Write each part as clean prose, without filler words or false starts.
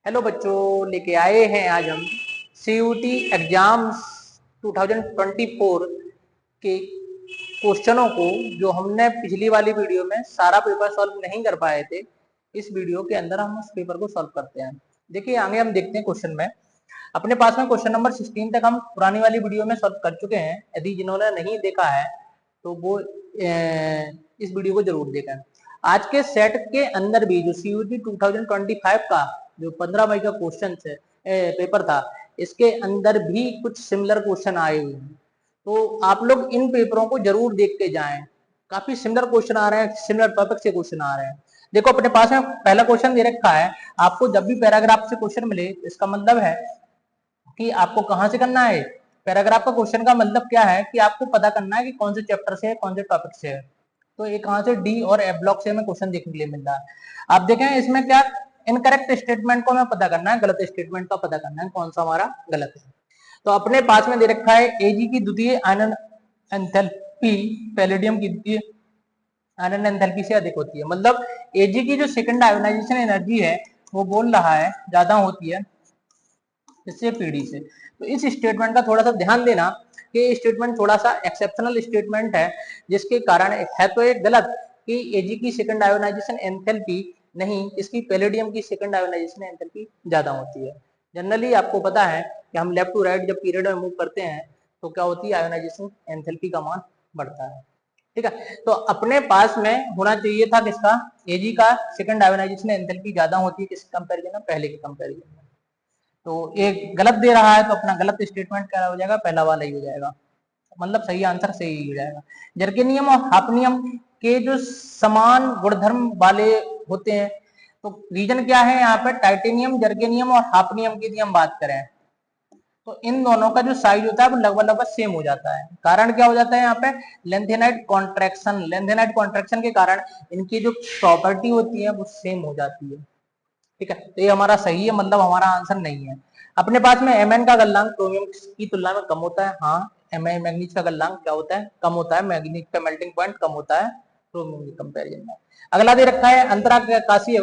Hello बच्चों, लेके आए हैं आज हम CUT एग्जाम्स 2024 के क्वेश्चनों को, जो हमने पिछली वाली वीडियो में सारा पेपर सॉल्व नहीं कर पाए थे। इस वीडियो के अंदर हम उस पेपर को सॉल्व करते हैं। देखिए आगे हम देखते हैं क्वेश्चन में। अपने पास में क्वेश्चन नंबर 16 तक हम पुरानी वाली वीडियो में सॉल्व कर चुके हैं। यदि जिन्होंने नहीं देखा है तो वो इस वीडियो को जरूर देखें। आज के सेट के अंदर भी जो CUT 2025 का जो 15 मई का क्वेश्चन पेपर था, इसके अंदर भी कुछ सिमिलर क्वेश्चन आए हुए हैं। तो आप लोग इन पेपरों को जरूर देख के जाएं। काफी सिमिलर क्वेश्चन आ रहे हैं, सिमिलर टॉपिक से क्वेश्चन आ रहे हैं। देखो अपने पास में पहला क्वेश्चन दे रखा है। आपको जब भी पैराग्राफ से क्वेश्चन मिले, इसका मतलब है कि आपको कहां से करना है। पैराग्राफ का क्वेश्चन का मतलब क्या है कि आपको पता करना है कि कौन से चैप्टर से है, कौन से टॉपिक से है। तो ये कहां से, डी और एफ ब्लॉक से हमें क्वेश्चन देखने के लिए मिल रहा है। आप देखें इसमें क्या, इनकरेक्ट स्टेटमेंट को हमें पता करना है, गलत स्टेटमेंट का पता करना है कौन सा हमारा गलत है। तो अपने पास में दे रखा है Ag की द्वितीय आयनन एंथैल्पी पैलेडियम की द्वितीय आयनन एंथैल्पी से अधिक होती है। मतलब Ag की जो सेकंड आयोनाइजेशन एनर्जी है वो बोल रहा है ज्यादा होती है इससे पीडी से। तो इस स्टेटमेंट का थोड़ा सा ध्यान देना कि स्टेटमेंट थोड़ा सा एक्सेप्शनल स्टेटमेंट है, जिसके कारण है तो एक गलत कि Ag की सेकंड आयोनाइजेशन एंथैल्पी नहीं, इसकी पैलेडियम की सेकंड आयोनाइजेशन एंथैल्पी ज्यादा होती है। जनरली आपको पता है कि हम लेफ्ट टू राइट जब पीरियड में मूव करते हैं तो क्या होती है, आयोनाइजेशन एंथैल्पी का मान बढ़ता है। ठीक है, तो अपने पास में होना चाहिए था किसका, Ag का सेकंड आयोनाइजेशन एंथैल्पी ज्यादा होती है किसके कंपेरिजन में, पहले के कंपेरिजन में। तो एक गलत दे रहा है तो अपना गलत स्टेटमेंट क्या हो जाएगा, पहला वाला ही हो जाएगा। मतलब सही आंसर सही हो जाएगा। जर्केनियम और हाफनियम के जो समान गुणधर्म वाले होते हैं, तो रीजन क्या है यहाँ पे, टाइटेनियम, जर्केनियम और हाफनियम की यदि हम बात करें तो इन दोनों का जो साइज होता है वो लगभग लगभग सेम हो जाता है। कारण क्या हो जाता है यहाँ पे, लेंथेनाइट कॉन्ट्रैक्शन। लेंथेनाइट कॉन्ट्रैक्शन के कारण इनकी जो प्रॉपर्टी होती है वो सेम हो जाती है। ठीक है, तो ये हमारा सही है, मतलब हमारा आंसर नहीं है। अपने पास में Mn का गलनांक क्रोमियम की तुलना में कम होता है। हाँ, मैग्नीज का गलनांक क्या होता है, कम होता है। मैग्नीज का मेल्टिंग पॉइंट कम होता है क्रोमियम के कंपैरिजन में। अगला दे रखा है अंतराकाशीय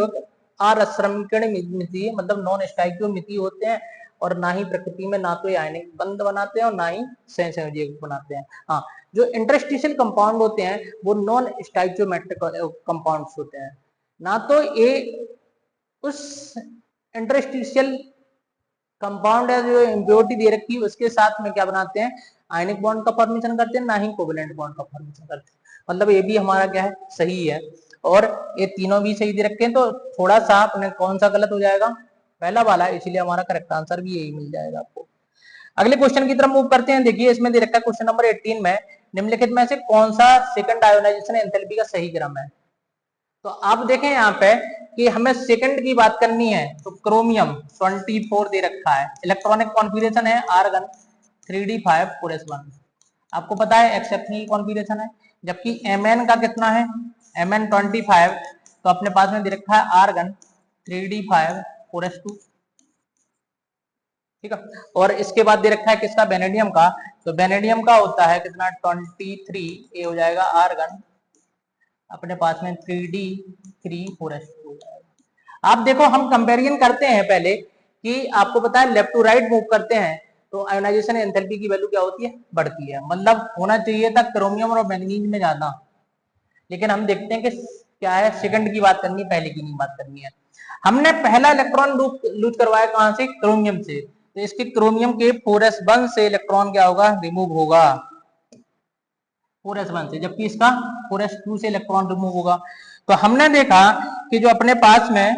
मिति, मतलब नॉन स्टाइकियोमिति होते हैं, और ना ही प्रकृति में ना तो ये आयनिक बंध बनाते हैं और ना ही सहसंयोजक बनाते हैं। हाँ, जो इंटरस्टिशियल कंपाउंड होते हैं वो नॉन स्टाइकियोमेट्रिक कंपाउंड्स होते हैं। ना तो ये उस इंटरस्टिशियल कंपाउंड है जो इम्प्योरिटी दे रखी है उसके साथ में क्या बनाते हैं, आयनिक बॉन्ड का फॉर्मेशन करते हैं, ना ही कोवेलेंट बॉन्ड का फॉर्मेशन करते हैं। मतलब ये भी हमारा क्या है, सही है। और ये तीनों भी सही दे रखे हैं, तो थोड़ा सा अपने कौन सा गलत हो जाएगा, पहला वाला, इसीलिए हमारा करेक्ट आंसर भी यही मिल जाएगा आपको। अगले क्वेश्चन की तरफ मूव करते हैं। देखिए इसमें दे रखा है क्वेश्चन नंबर 18 में, निम्नलिखित में से कौन सा सेकंड आयोनाइजेशन एंथैल्पी का सही क्रम है। तो आप देखें यहाँ पे कि हमें सेकंड की बात करनी है, तो क्रोमियम 24 दे रखा है, इलेक्ट्रॉनिक कॉन्फ़िगरेशन है आर्गन 3d5 4s1। आपको पता है एक्सेप्शनल कॉन्फ़िगरेशन है, जबकि Mn का कितना है, Mn 25, तो अपने पास में दे रखा है आर्गन 3d5 4s2। ठीक है, और इसके बाद दे रखा है किसका, वेनेडियम का। तो वेनेडियम का होता है कितना, 23, ये हो जाएगा आर्गन अपने पास में 3d3 4s2। आप देखो हम कंपैरिजन करते हैं पहले कि आपको पता है लेफ्ट टू राइट मूव करते हैं तो आयोनाइजेशन एंथैल्पी की वैल्यू क्या होती है, बढ़ती है। मतलब होना चाहिए था क्रोमियम और मैंगनीज में ज्यादा, लेकिन हम देखते हैं कि क्या है, सेकंड की बात करनी है, पहले की नहीं बात करनी है। हमने पहला इलेक्ट्रॉन लूज करवाया कहां से, क्रोमियम से, तो इसके क्रोमियम के 4s1 से इलेक्ट्रॉन क्या होगा, रिमूव होगा 4s1 से, जबकि इसका 4s2 से इलेक्ट्रॉन रिमूव होगा। तो हमने देखा कि जो अपने पास में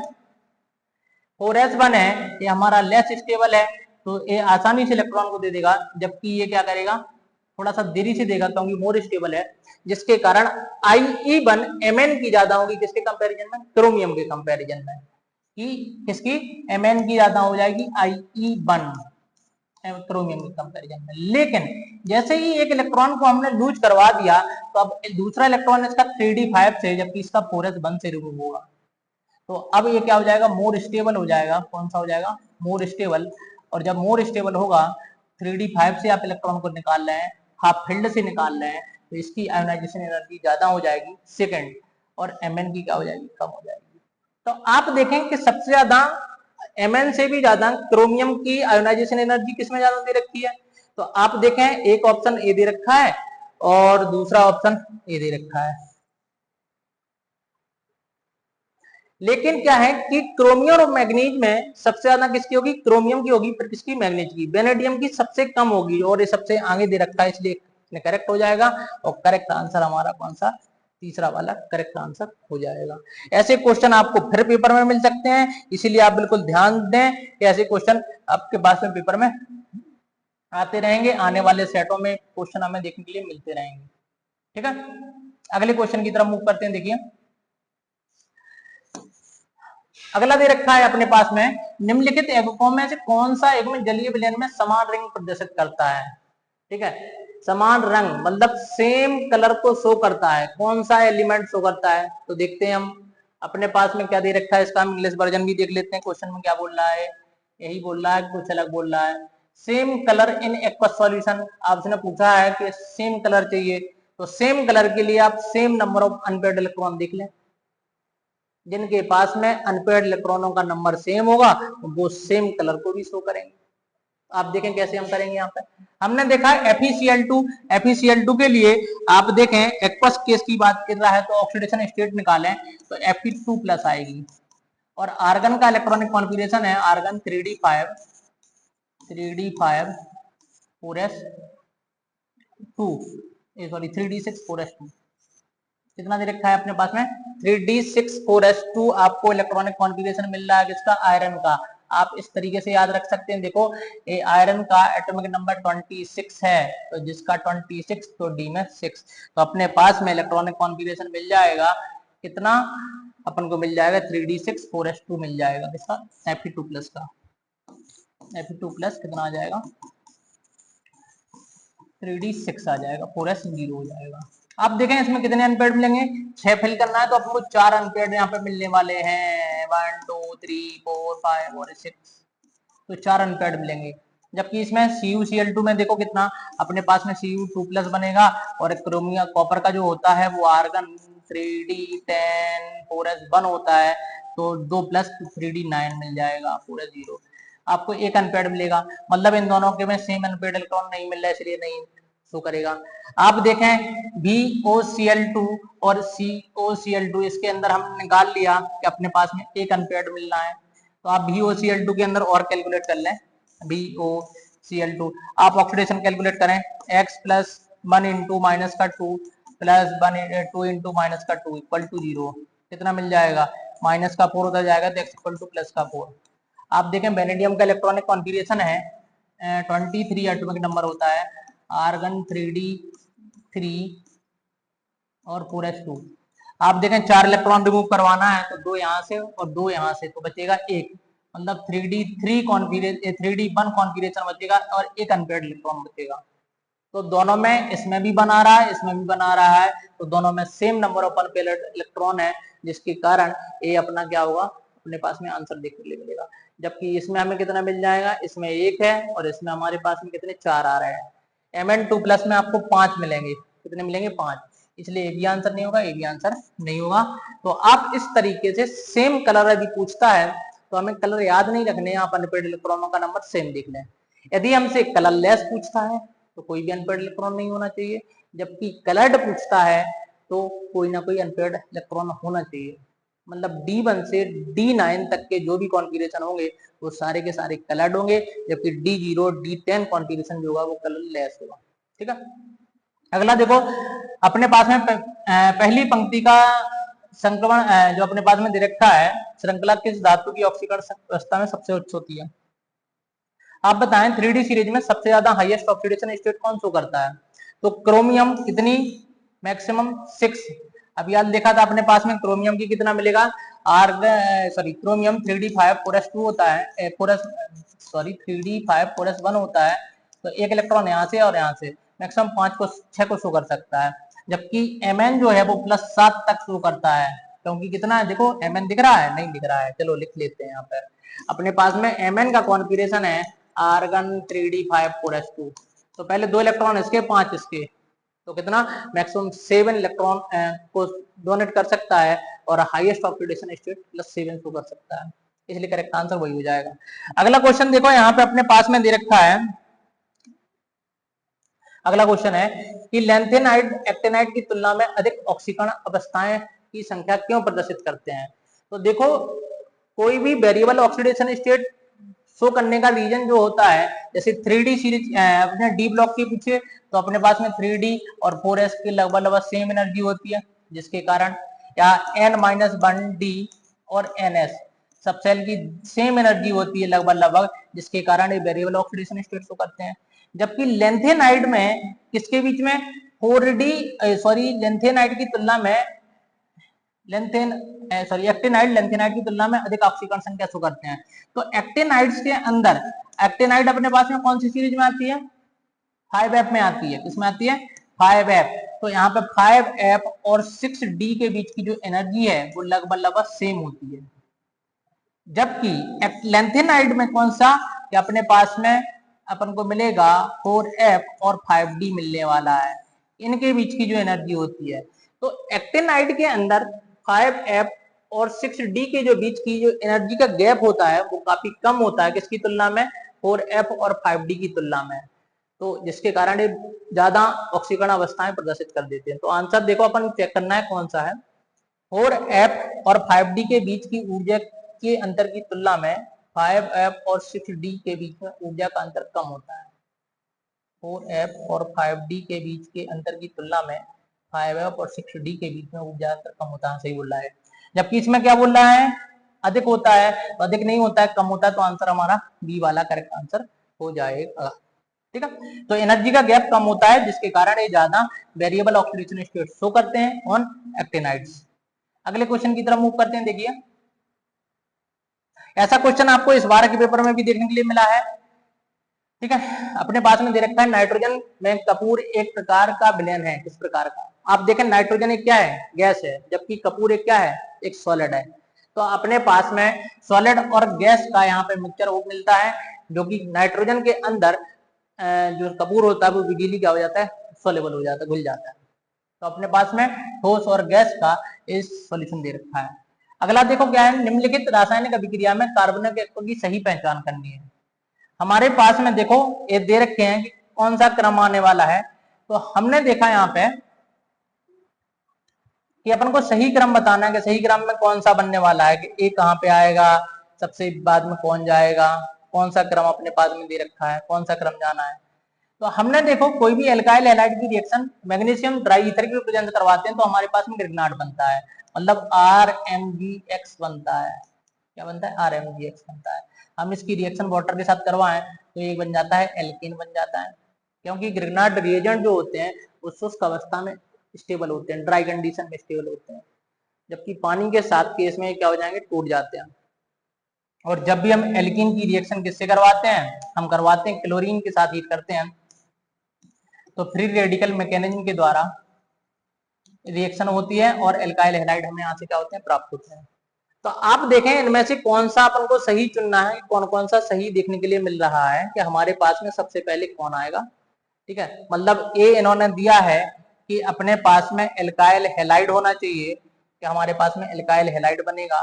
4s1 है ये हमारा लेस स्टेबल है, तो ये आसानी से इलेक्ट्रॉन को दे देगा, जबकि ये क्या करेगा, थोड़ा सा देरी से देगा क्योंकि मोर स्टेबल है, जिसके कारण IE1 Mn की ज्यादा होगी किसके कंपैरिजन में, क्रोमियम के कंपैरिजन में, कि किसकी, Mn की ज्यादा हो जाएगी IE1 क्रोमियम के कंपैरिजन में। लेकिन जैसे ही एक इलेक्ट्रॉन को हमने लूज करवा दिया तो अब दूसरा इलेक्ट्रॉन इसका 3d5 से, जबकि इसका 4s1 से रिमूव होगा, तो अब ये क्या हो जाएगा, मोर स्टेबल हो जाएगा। कौन सा हो जाएगा, मोर स्टेबल। और जब मोर स्टेबल होगा, 3d5 से आप इलेक्ट्रॉन को निकाल रहे हैं, हाफ फील्ड से निकाल रहे हैं, तो इसकी आयोनाइजेशन एनर्जी ज्यादा हो जाएगी सेकंड, और Mn की क्या हो जाएगी, कम हो जाएगी। तो आप देखें कि सबसे ज्यादा Mn से भी ज्यादा क्रोमियम की आयोनाइजेशन एनर्जी किसमें ज्यादा दे रखी है? तो आप देखें एक ऑप्शन ए दे रखा है और दूसरा ऑप्शन ए दे रखा है, लेकिन क्या है कि क्रोमियम और मैग्नीज में सबसे ज्यादा किसकी होगी? क्रोमियम की होगी, फिर किसकी? मैग्नीज की। वेनेडियम की सबसे कम होगी और ये सबसे आगे दे रखा है, इसलिए करेक्ट हो जाएगा। और करेक्ट आंसर हमारा कौन सा? तीसरा वाला करेक्ट आंसर हो जाएगा। ऐसे क्वेश्चन आपको फिर पेपर में मिल सकते हैं, इसीलिए आप बिल्कुल ध्यान दें कि ऐसे क्वेश्चन आपके पास में पेपर में आते रहेंगे। आने वाले सेटों में क्वेश्चन हमें देखने के लिए मिलते रहेंगे। ठीक है, अगले क्वेश्चन की तरफ मूव करते हैं। देखिए अगला दे रखा है अपने पास में, निम्नलिखित एककों में से कौन सा एकम जलीय विलयन में समान रंग प्रदर्शित करता है? ठीक है, समान रंग मतलब सेम कलर को शो करता है, कौन सा एलिमेंट शो करता है? तो देखते हैं हम अपने पास में क्या दे रखा है, इसका हम इंग्लिश वर्जन भी देख लेते हैं। क्वेश्चन में क्या बोल रहा है, यही बोल रहा है, कुछ अलग बोल रहा है। Same colour in aqueous solution, आपसे पूछा है कि सेम कलर चाहिए, तो सेम कलर के लिए आप same number of unpaired electron देख लें। जिनके पास में अनपेयर्ड इलेक्ट्रॉनों का नंबर सेम होगा वो सेम कलर को भी शो करेंगे। आप देखें कैसे हम करेंगे। यहाँ पे हमने देखा FeCl2, FeCl2 के लिए आप देखें एक्वस केस की बात कर रहा है तो ऑक्सीडेशन स्टेट निकालें तो Fe2+ आएगी। और आर्गन का इलेक्ट्रॉनिक कॉन्फ़िगरेशन है argon 3d5 4s2 sorry 3d6 4s2। कितना दे रखा है अपने पास में? 3d6 4s2 आपको इलेक्ट्रॉनिक कॉन्फ़िगरेशन मिल रहा है किसका? आयरन का। आप इस तरीके से याद रख सकते हैं। देखो ये आयरन का एटॉमिक नंबर 26 है, तो जिसका 26 तो डी में 6, तो अपने पास में इलेक्ट्रॉनिक कॉन्फ़िगरेशन मिल जाएगा कितना? अपन को मिल जाएगा 3d6 4s2 मिल जाएगा किसका? Fe2+ का। Fe2+ कितना आ जाएगा? 3d6 आ जाएगा, 4s0 हो जाएगा। आप देखें इसमें कितने अनपेयर्ड मिलेंगे? 6 फिल करना है तो आपको 4 अनपेयर्ड यहाँ पे मिलने वाले हैं, 1 2 3 4 5 और 6, तो 4 अनपेयर्ड मिलेंगे। जबकि इसमें CuCl2 में देखो कितना अपने पास में Cu2+ बनेगा और क्रोमियम कॉपर का जो होता है वो आर्गन 3d10 4s1 होता है, तो 2 + 3d9 मिल जाएगा, 4s0। आपको एक अनपेयर्ड मिलेगा, मतलब इन दोनों के में सेम अनपेयर्ड इलेक्ट्रॉन नहीं मिल रहा है, इसलिए नहीं शो करेगा। आप देखें BOCl2 और COCl2 इसके अंदर हम निकाल लिया कि अपने पास में एक अनपेयर्ड मिल रहा है, तो आप BOCl2 के अंदर और कैलकुलेट कर लें। BOCl2 आप ऑक्सीडेशन कैलकुलेट करें, x + 1 × -2 + 1 2 × -2 = 0, कितना मिल जाएगा? -4 उधर जाएगा तो x = +4। आप देखें वेनेडियम का इलेक्ट्रॉनिक कॉन्फ़िगरेशन है 23 एटॉमिक नंबर होता है, आर्गन 3d3 और 4s2। आप देखें 4 इलेक्ट्रॉन रिमूव करवाना है तो 2 यहाँ से और 2 यहाँ से, तो बचेगा 1, मतलब 3d1 कॉन्फ़िगरेशन बचेगा और एक अनपेयर्ड इलेक्ट्रॉन बचेगा। तो दोनों में इसमें भी बना रहा है, इसमें भी बना रहा है, तो दोनों में same number of unpaired electron है, जिसके कारण ए अपना क्या होगा? अपने पास में आंसर देखने के लिए मिलेगा। जबकि इसमें हमें कितना मिल जाएगा? इसमें 1 है और इसमें हमारे पास में कितने? 4 आ रहे हैं। Mn2+ में आपको 5 मिलेंगे, कितने मिलेंगे? 5, इसलिए ए भी आंसर नहीं होगा, ए भी आंसर नहीं होगा। तो आप इस तरीके से सेम कलर यदि पूछता है तो हमें कलर याद नहीं रखने, आप अनपेयर्ड इलेक्ट्रॉनों का नंबर सेम देख लें। यदि हमसे कलरलेस पूछता है तो कोई भी अनपेयर्ड इलेक्ट्रॉन नहीं होना चाहिए, जबकि कलर्ड पूछता है तो कोई ना कोई अनपेयर्ड इलेक्ट्रॉन होना चाहिए। मतलब D1 से D9 तक के जो भी कॉन्फ़िगरेशन होंगे वो सारे के सारे कलर्ड होंगे, जबकि D0 D10 कॉन्फ़िगरेशन जो होगा वो कलरलेस होगा। ठीक है, अगला देखो अपने पास में पहली पंक्ति का संक्रमण जो अपने पास में दे रखा है, श्रृंखला किस धातु की ऑक्सीकरण अवस्था में सबसे उच्च होती है? आप बताएं 3D सीरीज में सबसे ज्यादा हाईएस्ट ऑक्सीडेशन स्टेट कौन शो करता है? तो क्रोमियम कितनी? मैक्सिमम 6। अब याद देखा था अपने पास में क्रोमियम की कितना मिलेगा? क्रोमियम 3d5 4s2 होता है, 3d5 4s1 होता है, तो एक इलेक्ट्रॉन यहाँ से और यहाँ से मैक्सिमम 6 को शो कर सकता है। जबकि Mn जो है वो +7 तक शो करता है, क्योंकि कितना है देखो, Mn दिख रहा है? नहीं दिख रहा है, चलो लिख लेते हैं यहाँ पर। अपने पास में Mn का कॉन्फ़िगरेशन है आर्गन 3d5 4s2, तो पहले 2 इलेक्ट्रॉन इसके 5 इसके, तो कितना? मैक्सिमम 7 इलेक्ट्रॉन को डोनेट कर सकता है और हाईएस्ट ऑक्सीडेशन स्टेट +7 शो कर सकता है। इसलिए करेक्ट आंसर वही हो जाएगा। अगला क्वेश्चन देखो यहाँ पे अपने पास में दे रखा है। अगला क्वेश्चन है कि लैंथेनाइड एक्टिनाइड की तुलना में अधिक ऑक्सीकरण अवस्थाएं की संख्या क्यों प्रदर्शित करते हैं। तो देखो कोई भी वेरिएबल ऑक्सीडेशन स्टेट शो करने का रीजन जो होता है, जैसे 3D सीरीज अपने डी ब्लॉक के पीछे तो अपने पास में 3D और 4s की लगभग सेम एनर्जी होती है, जिसके कारण या n-1d और ns सब सेल की सेम एनर्जी होती है लगभग, जिसके कारण ये वेरिएबल ऑक्सीडेशन स्टेट शो करते हैं। जबकि लेंथेनाइड में किसके बीच में 4D लेंथेनाइड की तुलना में एक्टिनाइड लेंथेनाइड की तुलना में अधिक ऑक्सीकरण संख्या शो करते हैं। तो एक्टिनाइड्स के अंदर एक्टिनाइड अपने पास में कौन सी सीरीज में आती है, 5f में आती है। किसमें आती है, 5f। तो यहाँ पे 5f और 6d के बीच की जो एनर्जी है वो लगभग सेम होती है। जबकि लेंथेनाइड में कौन सा, कि अपने पास में अपन को मिलेगा 4f और 5d मिलने वाला है, इनके बीच की जो एनर्जी होती है। तो एक्टिनाइड के अंदर 5f और 6d के जो बीच की जो एनर्जी का गैप होता है वो काफी कम होता है, किसकी तुलना में, 4f और 5d की तुलना में। तो जिसके कारण ये ज्यादा ऑक्सीकरण अवस्थाएं प्रदर्शित कर देते हैं। तो आंसर देखो अपन चेक करना है कौन सा है। 4f और 5d के बीच की ऊर्जा के अंतर की तुलना में 5f और 6d के बीच में ऊर्जा का अंतर कम होता है। 4f और 5d के बीच के अंतर की तुलना में 5f और 6d के बीच में ऊर्जा अंतर कम होता है, सही बोल रहा है। जबकि इसमें क्या बोल रहा है, अधिक होता है। तो अधिक नहीं होता है, कम होता है। तो आंसर हमारा बी वाला करेक्ट आंसर हो जाएगा। ठीक है, तो एनर्जी का गैप कम होता है, जिसके कारण ये ज्यादा वेरिएबल ऑक्सीडेशन स्टेट शो करते हैं ऑन एक्टिनाइड्स। अगले क्वेश्चन की तरफ मूव करते हैं। देखिए ऐसा क्वेश्चन आपको इस बार के पेपर में भी देखने के लिए मिला है। ठीक है, अपने पास में दे रखा है नाइट्रोजन में कपूर एक प्रकार का विलयन है। किस प्रकार का, आप देखें नाइट्रोजन एक क्या है, गैस है, जबकि कपूर एक क्या है, एक सॉलिड है। तो अपने पास में सॉलिड और गैस का यहाँ पे मिक्सचर वो मिलता है, जो कि नाइट्रोजन के अंदर जो कपूर होता है वो इजीली क्या हो जाता है, सोलेबल हो जाता है, घुल जाता है। तो अपने पास में ठोस और गैस का इस सॉल्यूशन दे रखा है। अगला देखो क्या है, निम्नलिखित रासायनिक अभिक्रिया में कार्बनिक यौगिकों की सही पहचान करनी है। हमारे पास में देखो ये दे रखे हैं कि कौन सा क्रम आने वाला है। तो हमने देखा यहाँ पे कि अपन को सही क्रम बताना है कि सही क्रम में कौन सा बनने वाला है, कि ए कहाँ पे आएगा, सबसे बाद में कौन जाएगा, कौन सा क्रम अपने पास में दे रखा है, कौन सा क्रम जाना है। तो हमने देखो कोई भी एल्काइल हैलाइड की रिएक्शन मैग्नीशियम ड्राई ईथर की प्रेजेंस करवाते हैं तो हमारे पास में ग्रिग्नार्ड बनता है, मतलब RMgX बनता है। क्या बनता है, RMgX बनता है। हम इसकी रिएक्शन वाटर के साथ करवाएं तो ये बन जाता है एल्कीन बन जाता है, क्योंकि ग्रिग्नार्ड रिएजेंट जो होते हैं वो शुष्क अवस्था में स्टेबल होते हैं, ड्राई कंडीशन में स्टेबल होते हैं, जबकि पानी के साथ केस में क्या हो जाएंगे, टूट जाते हैं। और जब भी हम एल्कीन की रिएक्शन किससे करवाते हैं, हम करवाते हैं क्लोरीन के साथ हीट करते हैं, तो फ्री रेडिकल मैकेनिज्म के द्वारा रिएक्शन होती है और एल्काइल हैलाइड हमें यहाँ से क्या होते हैं, प्राप्त होते हैं। तो आप देखें इनमें से कौन सा अपन को सही चुनना है, कौन कौन सा सही देखने के लिए मिल रहा है कि हमारे पास में सबसे पहले कौन आएगा। ठीक है, मतलब ए इन्होंने दिया है कि अपने पास में एल्काइल हैलाइड होना चाहिए, कि हमारे पास में एल्काइल हैलाइड बनेगा।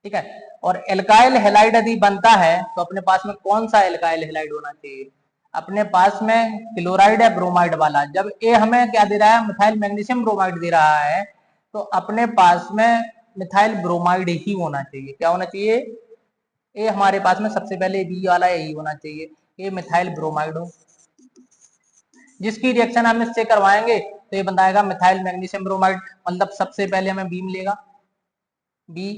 ठीक है, और एल्काइल हैलाइड यदि बनता है तो अपने पास में कौन सा एल्काइल हैलाइड होना चाहिए, अपने पास में क्लोराइड या ब्रोमाइड वाला। जब ए हमें क्या दे रहा है, मिथाइल मैग्नीशियम ब्रोमाइड दे रहा है, तो अपने पास में मिथाइल ब्रोमाइड ही होना चाहिए। क्या होना चाहिए, ए हमारे पास में सबसे पहले बी वाला यही होना चाहिए, ये मिथाइल ब्रोमाइड हो। जिसकी रिएक्शन हम इससे करवाएंगे तो ये बनाएगा मिथाइल मैग्नीशियम ब्रोमाइड, मतलब सबसे पहले हमें बी मिलेगा। बी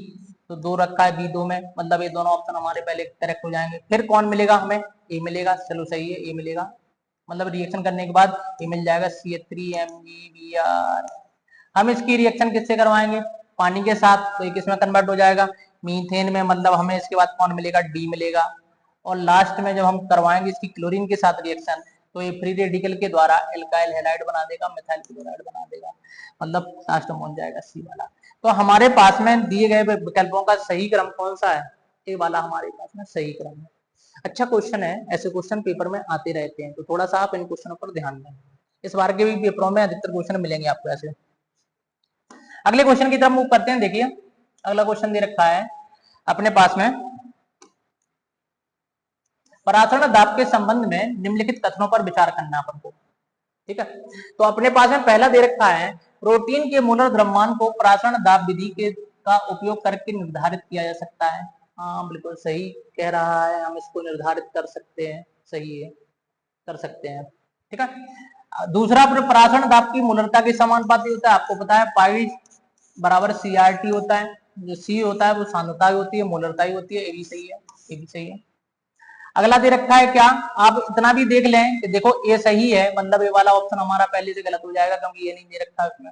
तो दो रखा है, बी दो में, मतलब ये दोनों ऑप्शन हमारे पहले करेक्ट हो जाएंगे। फिर कौन मिलेगा हमें, ए मिलेगा, चलो सही है, ए मिलेगा, मतलब रिएक्शन करने के बाद ये मिल जाएगा CH3MgBr। हम इसकी रिएक्शन किससे करवाएंगे, पानी के साथ, तो ये किसमें कन्वर्ट हो जाएगा, मीथेन में, मतलब हमें इसके बाद कौन मिलेगा, डी मिलेगा। और लास्ट में जब हम करवाएंगे इसकी क्लोरीन के साथ रिएक्शन तो ये फ्री रेडिकल के द्वारा एल्काइल हैलाइड बना देगा, मिथाइल क्लोराइड बना देगा, मतलब लास्ट में हो जाएगा सी वाला। तो हमारे पास में दिए गए विकल्पों का सही क्रम कौन सा है, ए वाला हमारे पास में सही क्रम है। अच्छा क्वेश्चन है, ऐसे क्वेश्चन पेपर में आते रहते हैं, तो थोड़ा सा आप इन क्वेश्चनों पर ध्यान दें। इस बार के भी पेपरों में अधिकतर क्वेश्चन मिलेंगे आपको ऐसे। अगले क्वेश्चन की तरफ मूव करते हैं। देखिए अगला क्वेश्चन दे रखा है, अपने पास में परासरण दाब के संबंध में निम्नलिखित कथनों पर विचार करना अपन को। ठीक है, तो अपने पास में पहला दे रखा है प्रोटीन के मोलर द्रव्यमान को परासरण दाब विधि के का उपयोग करके निर्धारित किया जा सकता है। हाँ बिल्कुल सही कह रहा है, हम इसको निर्धारित कर सकते हैं, सही है, कर सकते हैं। ठीक है, दूसरा परासरण दाब की मोलरता के समानुपाती होता है। आपको पता है पाई बराबर CRT होता है, जो C होता है वो सांद्रता होती है, मोलरता ही होती है। ये भी सही है, ये भी सही है। अगला दे रखा है क्या, आप इतना भी देख लें कि देखो ए सही है, मतलब ए वाला ऑप्शन हमारा पहले से गलत हो जाएगा क्योंकि ये नहीं दे रखा है उसमें,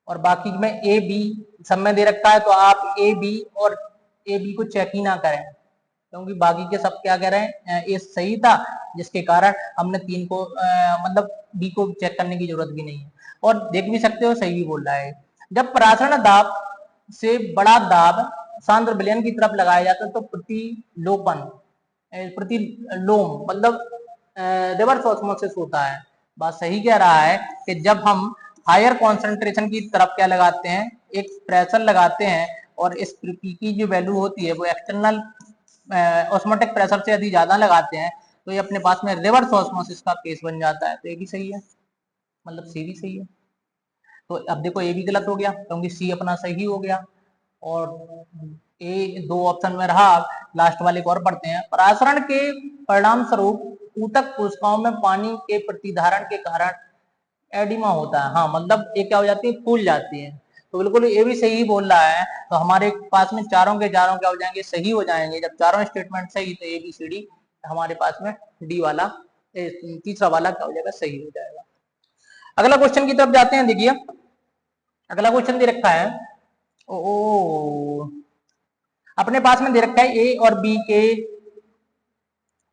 और बाकी में ए बी सब में दे रखा है, तो आप ए बी और ए बी को चेक ही ना करें क्योंकि बाकी के सब क्या कह रहे हैं, ए सही था, जिसके कारण हमने 3 को मतलब बी को चेक करने की जरूरत भी नहीं है। और देख भी सकते हो सही भी बोल रहा है। जब परासरण दाब से बड़ा दाब सांद्र विलयन की तरफ लगाया जाता है तो प्रतिलोपन प्रतिलोम मतलब रिवर्स ऑस्मोसिस होता है। बात सही कह रहा है कि जब हम हायर कॉन्सेंट्रेशन की तरफ क्या लगाते हैं, एक प्रेशर लगाते हैं, और इस पी की जो वैल्यू होती है वो एक्सटर्नल ऑस्मोटिक प्रेशर से यदि ज्यादा लगाते हैं तो ये अपने पास में रिवर्स ऑस्मोसिस का केस बन जाता है। तो ये भी सही है, मतलब सी भी सही है। तो अब देखो ए भी गलत हो गया क्योंकि सी अपना सही हो गया, और ए 2 ऑप्शन में रहा। लास्ट वाले को और पढ़ते हैं। परासरण के परिणाम स्वरूप ऊतक कोशिकाओं में पानी के प्रतिधारण के कारण एडिमा होता है। हाँ मतलब ये क्या हो जाती है, फूल जाती है। तो बिल्कुल ये भी सही बोल रहा है। तो हमारे पास में चारों के चारों क्या हो जाएंगे, सही हो जाएंगे। जब चारों स्टेटमेंट सही तो ABCD हमारे पास में डी वाला तीसरा वाला क्या हो जाएगा, सही हो जाएगा। अगला क्वेश्चन की तरफ जाते हैं। देखिए अगला क्वेश्चन दे रखा है, अपने पास में दे रखा है ए और बी के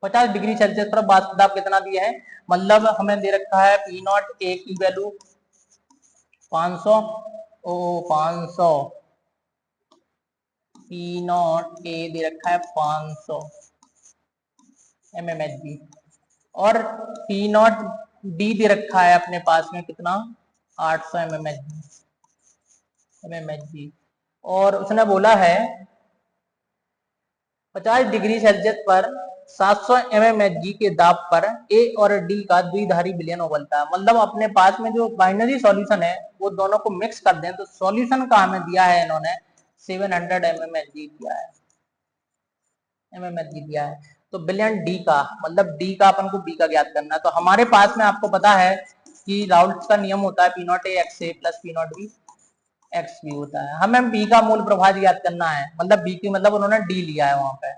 50 डिग्री सेल्सियस पर वाष्प दाब कितना दिया है। मतलब हमें दे रखा है P0 ए की वैल्यू 500, 500 P0 ए दे रखा है 500 mmHg, और P0 डी दे रखा है अपने पास में कितना 800 mmHg, और उसने बोला है 50 डिग्री सेल्सियस पर 700 mmHg के दाब पर ए और डी का द्विधारी विलयन उबलता है। मतलब अपने पास में जो बाइनरी सॉल्यूशन है वो दोनों को मिक्स कर दें तो सॉल्यूशन का हमें दिया है इन्होंने 700 mmHg दिया है, mmHg दिया है। तो विलयन डी का मतलब डी का अपन को बी का ज्ञात करना है। तो हमारे पास में आपको पता है कि राउल्ट का नियम होता है P0 A x A plus P0 B x भी होता है। हमें बी का मूल प्रभाज याद करना है, मतलब बी की मतलब उन्होंने डी लिया है वहां पे।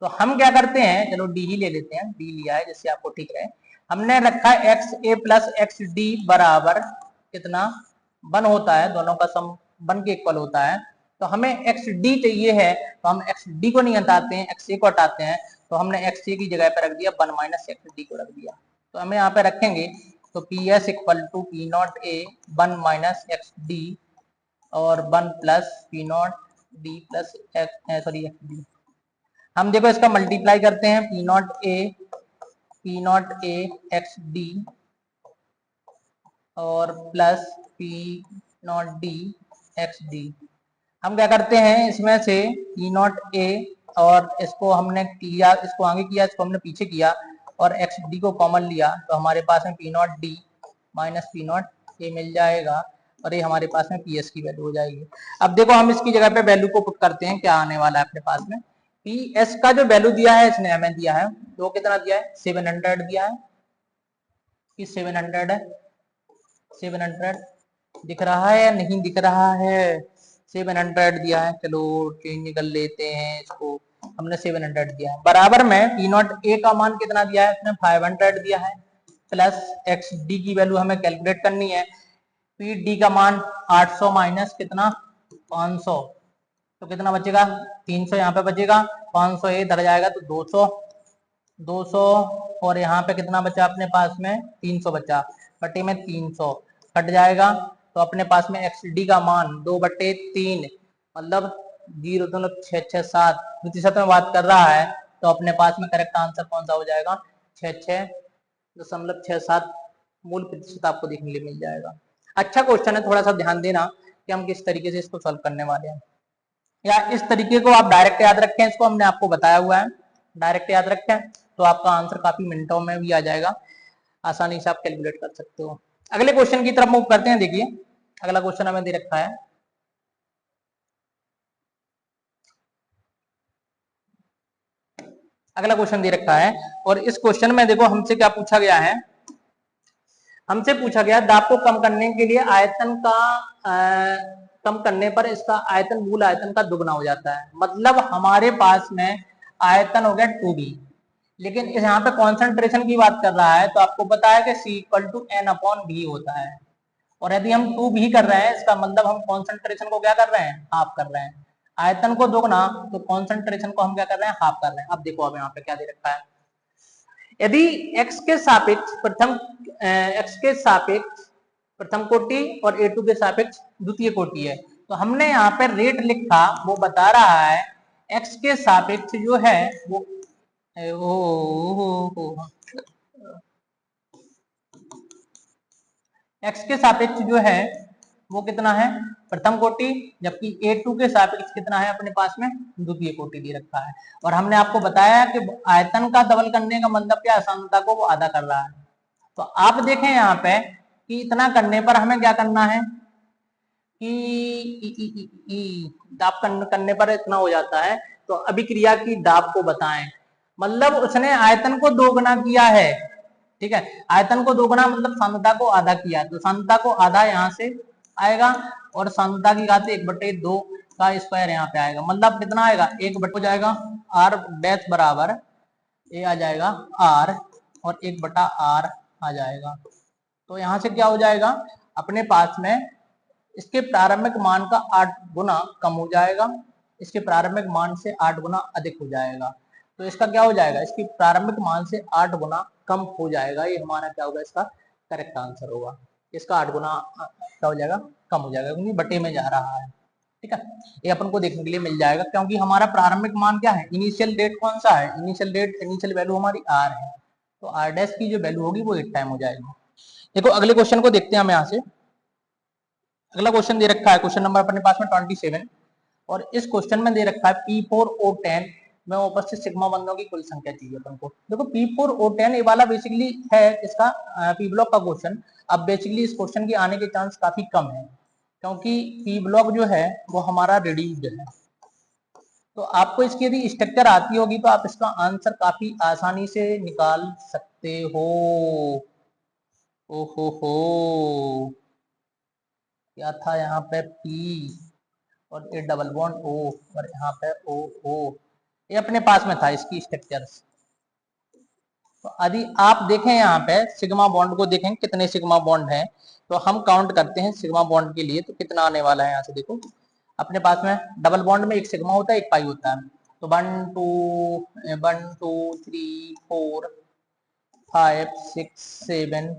तो हम क्या करते हैं, चलो डी ही ले लेते हैं, डी लिया है जिससे आपको ठीक रहे। हमने रखा है एक्स ए प्लस एक्स डी बराबर कितना 1 होता है, दोनों का सम 1 के इक्वल होता है। तो हमें एक्स डी चाहिए है, तो हम एक्स डी को नहीं हटाते हैं, एक्स ए को हटाते हैं। तो हमने एक्स ए की जगह पे रख दिया 1 माइनस एक्स डी को रख दिया। तो हमें यहाँ पे रखेंगे तो P S equal to P not A 1 minus x D और 1 plus P0 D plus sorry x D. हम देखो इसका मल्टीप्लाई करते हैं P0 A एक्स डी और plus P0 D x D. हम क्या करते हैं इसमें से P0 A और इसको हमने किया, इसको आगे किया, इसको हमने पीछे किया और एक्स डी को कॉमन लिया तो हमारे पास में P0 D minus P0 A मिल जाएगा, और ये हमारे पास में पी एस की वैल्यू हो जाएगी। अब देखो हम इसकी जगह पे वैल्यू को पुट करते हैं, क्या आने वाला है अपने पास में। पी एस का जो वैल्यू दिया है इसने हमें दिया है, तो कितना दिया है 700 दिया है, कि 700 है, 700 दिख रहा है या नहीं दिख रहा है, 700 दिया है। चलो चेंज कर लेते हैं इसको, हमने 700 दिया है। बराबर में P0 A का मान कितना दिया है, इसने 500 दिया है, प्लस एक्स डी की वैल्यू हमें कैलकुलेट करनी है। पी डी का मान 800 माइनस कितना 500, तो कितना बचेगा 300 यहाँ पे बचेगा, 500 इधर जाएगा तो 200, 200 और यहाँ पे कितना बचा अपने पास में 300 बचा, बटे में 300 कट जाएगा। तो अपने पास में एक्स डी का मान 2/3 मतलब 0.667 प्रतिशत में बात कर रहा है। तो अपने पास में करेक्ट आंसर कौन सा हो जाएगा 66.67 मूल प्रतिशत आपको देखने के लिए मिल जाएगा। अच्छा क्वेश्चन है, थोड़ा सा ध्यान देना कि हम किस तरीके से इसको सॉल्व करने वाले हैं। या इस तरीके को आप डायरेक्ट याद रखें, इसको हमने आपको बताया हुआ है, डायरेक्ट याद रखें तो आपका आंसर काफी मिनटों में भी आ जाएगा, आसानी से आप कैलकुलेट कर सकते हो। अगले क्वेश्चन की तरफ मूव करते हैं। देखिए अगला क्वेश्चन हमें दे रखा है, अगला क्वेश्चन दे रखा है और इस क्वेश्चन में देखो हमसे क्या पूछा गया है, हमसे पूछा गया दाब को कम करने के लिए आयतन का कम करने पर इसका आयतन मूल आयतन का दुगना हो जाता है। मतलब हमारे पास में आयतन हो गया 2b, लेकिन इस यहाँ पे कॉन्सेंट्रेशन की बात कर रहा है, तो आपको पता है कि C=N/V होता है, और यदि हम 2 भी कर रहे हैं इसका मतलब हम कॉन्सेंट्रेशन को क्या कर रहे हैं, हाफ कर रहे हैं। आयतन को दोगुना तो कॉन्सेंट्रेशन को हम क्या कर रहे हैं, हाफ कर रहे हैं। अब देखो अब यहाँ पे क्या दे रखा है, यदि x के सापेक्ष प्रथम कोटि और A2 के सापेक्ष द्वितीय कोटि है, तो हमने यहाँ पे रेट लिखा, वो बता रहा है x के सापेक्ष जो है वो x के सापेक्ष जो है वो कितना है, प्रथम कोटि, जबकि A2 के सापेक्ष कितना है अपने पास में, द्वितीय कोटि दे रखा है। और हमने आपको बताया कि आयतन का डबल करने का मतलब क्या, सांद्रता को वो आधा कर रहा है। तो आप देखें यहाँ पे कि इतना करने पर हमें क्या करना है कि दाब करने पर इतना हो जाता है, तो अभिक्रिया की दाब को बताएं। मतलब उसने आयतन को दोगुना किया है, ठीक है, आयतन को दोगुना मतलब सांद्रता को आधा किया, तो सांद्रता को आधा यहाँ से आएगा और सांद्रता की घात 1/2 का स्क्वायर यहाँ पे आएगा, मतलब कितना आएगा, 1/2 हो जाएगा, आर डैश बराबर ये आ जाएगा आर और 1/r आ जाएगा। तो यहाँ से क्या हो जाएगा, अपने पास में इसके प्रारंभिक मान का 8 गुना कम हो जाएगा, इसके प्रारंभिक मान से 8 गुना अधिक हो जाएगा। तो इसका क्या हो जाएगा, इसकी प्रारंभिक मान से 8 गुना कम हो जाएगा, ये हमारा क्या होगा, इसका करेक्ट आंसर होगा। इसका 8 गुना क्या हो जाएगा, कम हो जाएगा, क्योंकि बटे में जा रहा है। ठीक है, ये अपन को देखने के लिए मिल जाएगा, क्योंकि हमारा प्रारंभिक मान क्या है, इनिशियल डेट कौन सा है, इनिशियल वैल्यू हमारी आर है, तो आर डैश की जो वैल्यू होगी वो 8 टाइम हो जाएगी। देखो अगले क्वेश्चन को देखते हैं हम यहाँ से। अगला क्वेश्चन दे रखा है, क्वेश्चन नंबर अपने पास में 27, और इस क्वेश्चन में दे रखा है P4O10 में उपस्थित सिग्मा बंधों की कुल संख्या चाहिए अपन को। देखो P4O10 ये वाला बेसिकली है इसका पी ब्लॉक का क्वेश्चन। अब बेसिकली इस क्वेश्चन के आने के चांस काफी कम है, क्योंकि पी ब्लॉक जो है वो हमारा रिड्यूस्ड है। तो आपको इसकी यदि स्ट्रक्चर आती होगी तो आप इसका आंसर काफी आसानी से निकाल सकते हो। ओहो हो, क्या था यहाँ पे P और ए डबल बॉन्ड O और यहाँ पे O O, ये अपने पास में था इसकी स्ट्रक्चर्स। तो यदि आप देखें यहाँ पे सिग्मा बॉन्ड को देखें कितने सिग्मा बॉन्ड हैं, तो हम काउंट करते हैं सिग्मा बॉन्ड के लिए, तो कितना आने वाला है यहाँ से देखो, अपने पास में डबल बॉन्ड में एक सिग्मा होता है, एक पाई होता है, तो 1 2 3 4 5 6 7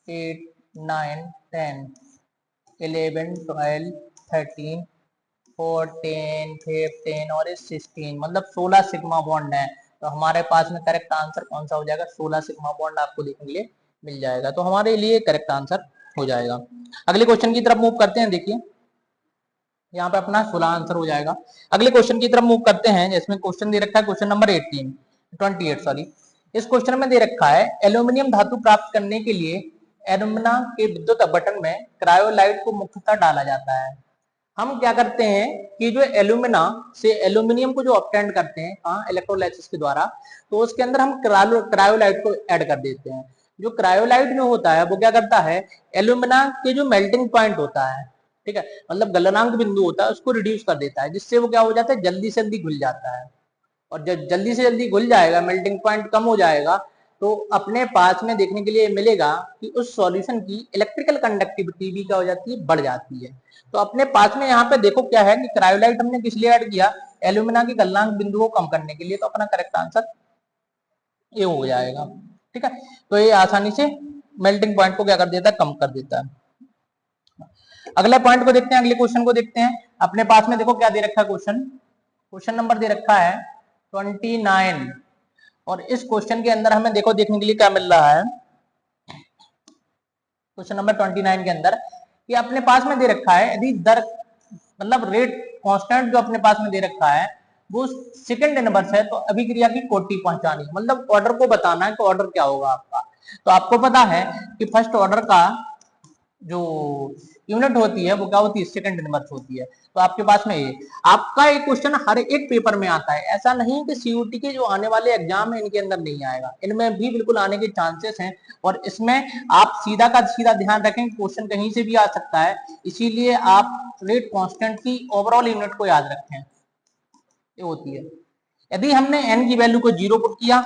8 9 10 11 12 13 14 15 और 16, मतलब 16 सिग्मा बॉन्ड है। तो हमारे पास में करेक्ट आंसर कौन सा हो जाएगा, 16 सिग्मा बॉन्ड आपको देखने के लिए मिल जाएगा, तो हमारे लिए करेक्ट आंसर हो जाएगा। अगले क्वेश्चन की तरफ मूव करते हैं। देखिए यहाँ पे अपना 16 आंसर हो जाएगा। अगले क्वेश्चन की तरफ मूव करते हैं, जिसमें क्वेश्चन दे रखा है क्वेश्चन नंबर 28 सॉरी। इस क्वेश्चन में दे रखा है एल्यूमिनियम धातु प्राप्त करने के लिए एल्यूमिना के विद्युत अपघटन में क्रायोलाइट को मुख्यतः डाला जाता है। हम क्या करते हैं कि जो एल्यूमिना से एल्यूमिनियम को जो ऑब्टेन करते हैं इलेक्ट्रोलाइसिस के द्वारा, तो उसके अंदर हम क्रायोलाइट को ऐड कर देते हैं। जो क्रायोलाइट जो होता है वो क्या करता है, एल्यूमिना के जो मेल्टिंग पॉइंट होता है, ठीक है, मतलब गलनांक बिंदु होता है, उसको रिड्यूस कर देता है, जिससे वो क्या हो जाता है, जल्दी से जल्दी घुल जाता है। और जब जल्दी से जल्दी घुल जाएगा, मेल्टिंग पॉइंट कम हो जाएगा, तो अपने पास में देखने के लिए मिलेगा कि उस सॉल्यूशन की इलेक्ट्रिकल कंडक्टिविटी भी क्या हो जाती है, बढ़ जाती है। तो अपने पास में यहाँ पे देखो क्या है कि क्रायोलाइट हमने किस लिए ऐड किया, एल्यूमिना के गलनांक बिंदु को कम करने के लिए, तो अपना करेक्ट आंसर ये हो जाएगा। ठीक है, तो ये आसानी से मेल्टिंग पॉइंट को क्या कर देता है, कम कर देता है। अगले पॉइंट को देखते हैं, अगले क्वेश्चन को देखते हैं। अपने पास में देखो क्या दे रखा है, क्वेश्चन नंबर दे रखा है 29, और इस क्वेश्चन के अंदर हमें देखो देखने के लिए क्या मिल रहा है, क्वेश्चन नंबर 29 के अंदर कि अपने पास में दे रखा है यदि दर मतलब रेट कांस्टेंट जो अपने पास में दे रखा है वो सेकंड इनवर्स है, तो अभिक्रिया की कोटि पहुंचानी, मतलब ऑर्डर को बताना है कि ऑर्डर क्या होगा आपका। तो आपको पता है कि फर्स्ट ऑर्डर का जो यूनिट होती है वो क्या होती है, सेकंड इनवर्स होती है। तो आपके पास में ये आपका एक क्वेश्चन हर एक पेपर में आता है, ऐसा नहीं कि सीयूटी के जो आने वाले एग्जाम है इनके अंदर नहीं आएगा, इनमें भी बिल्कुल आने के चांसेस हैं। और इसमें आप सीधा का सीधा ध्यान रखें, क्वेश्चन कहीं से भी आ सकता है, इसीलिए आप रेट कांस्टेंट की ओवरऑल यूनिट को याद रखें, ये होती है। यदि हमने n की वैल्यू को 0 पुट किया,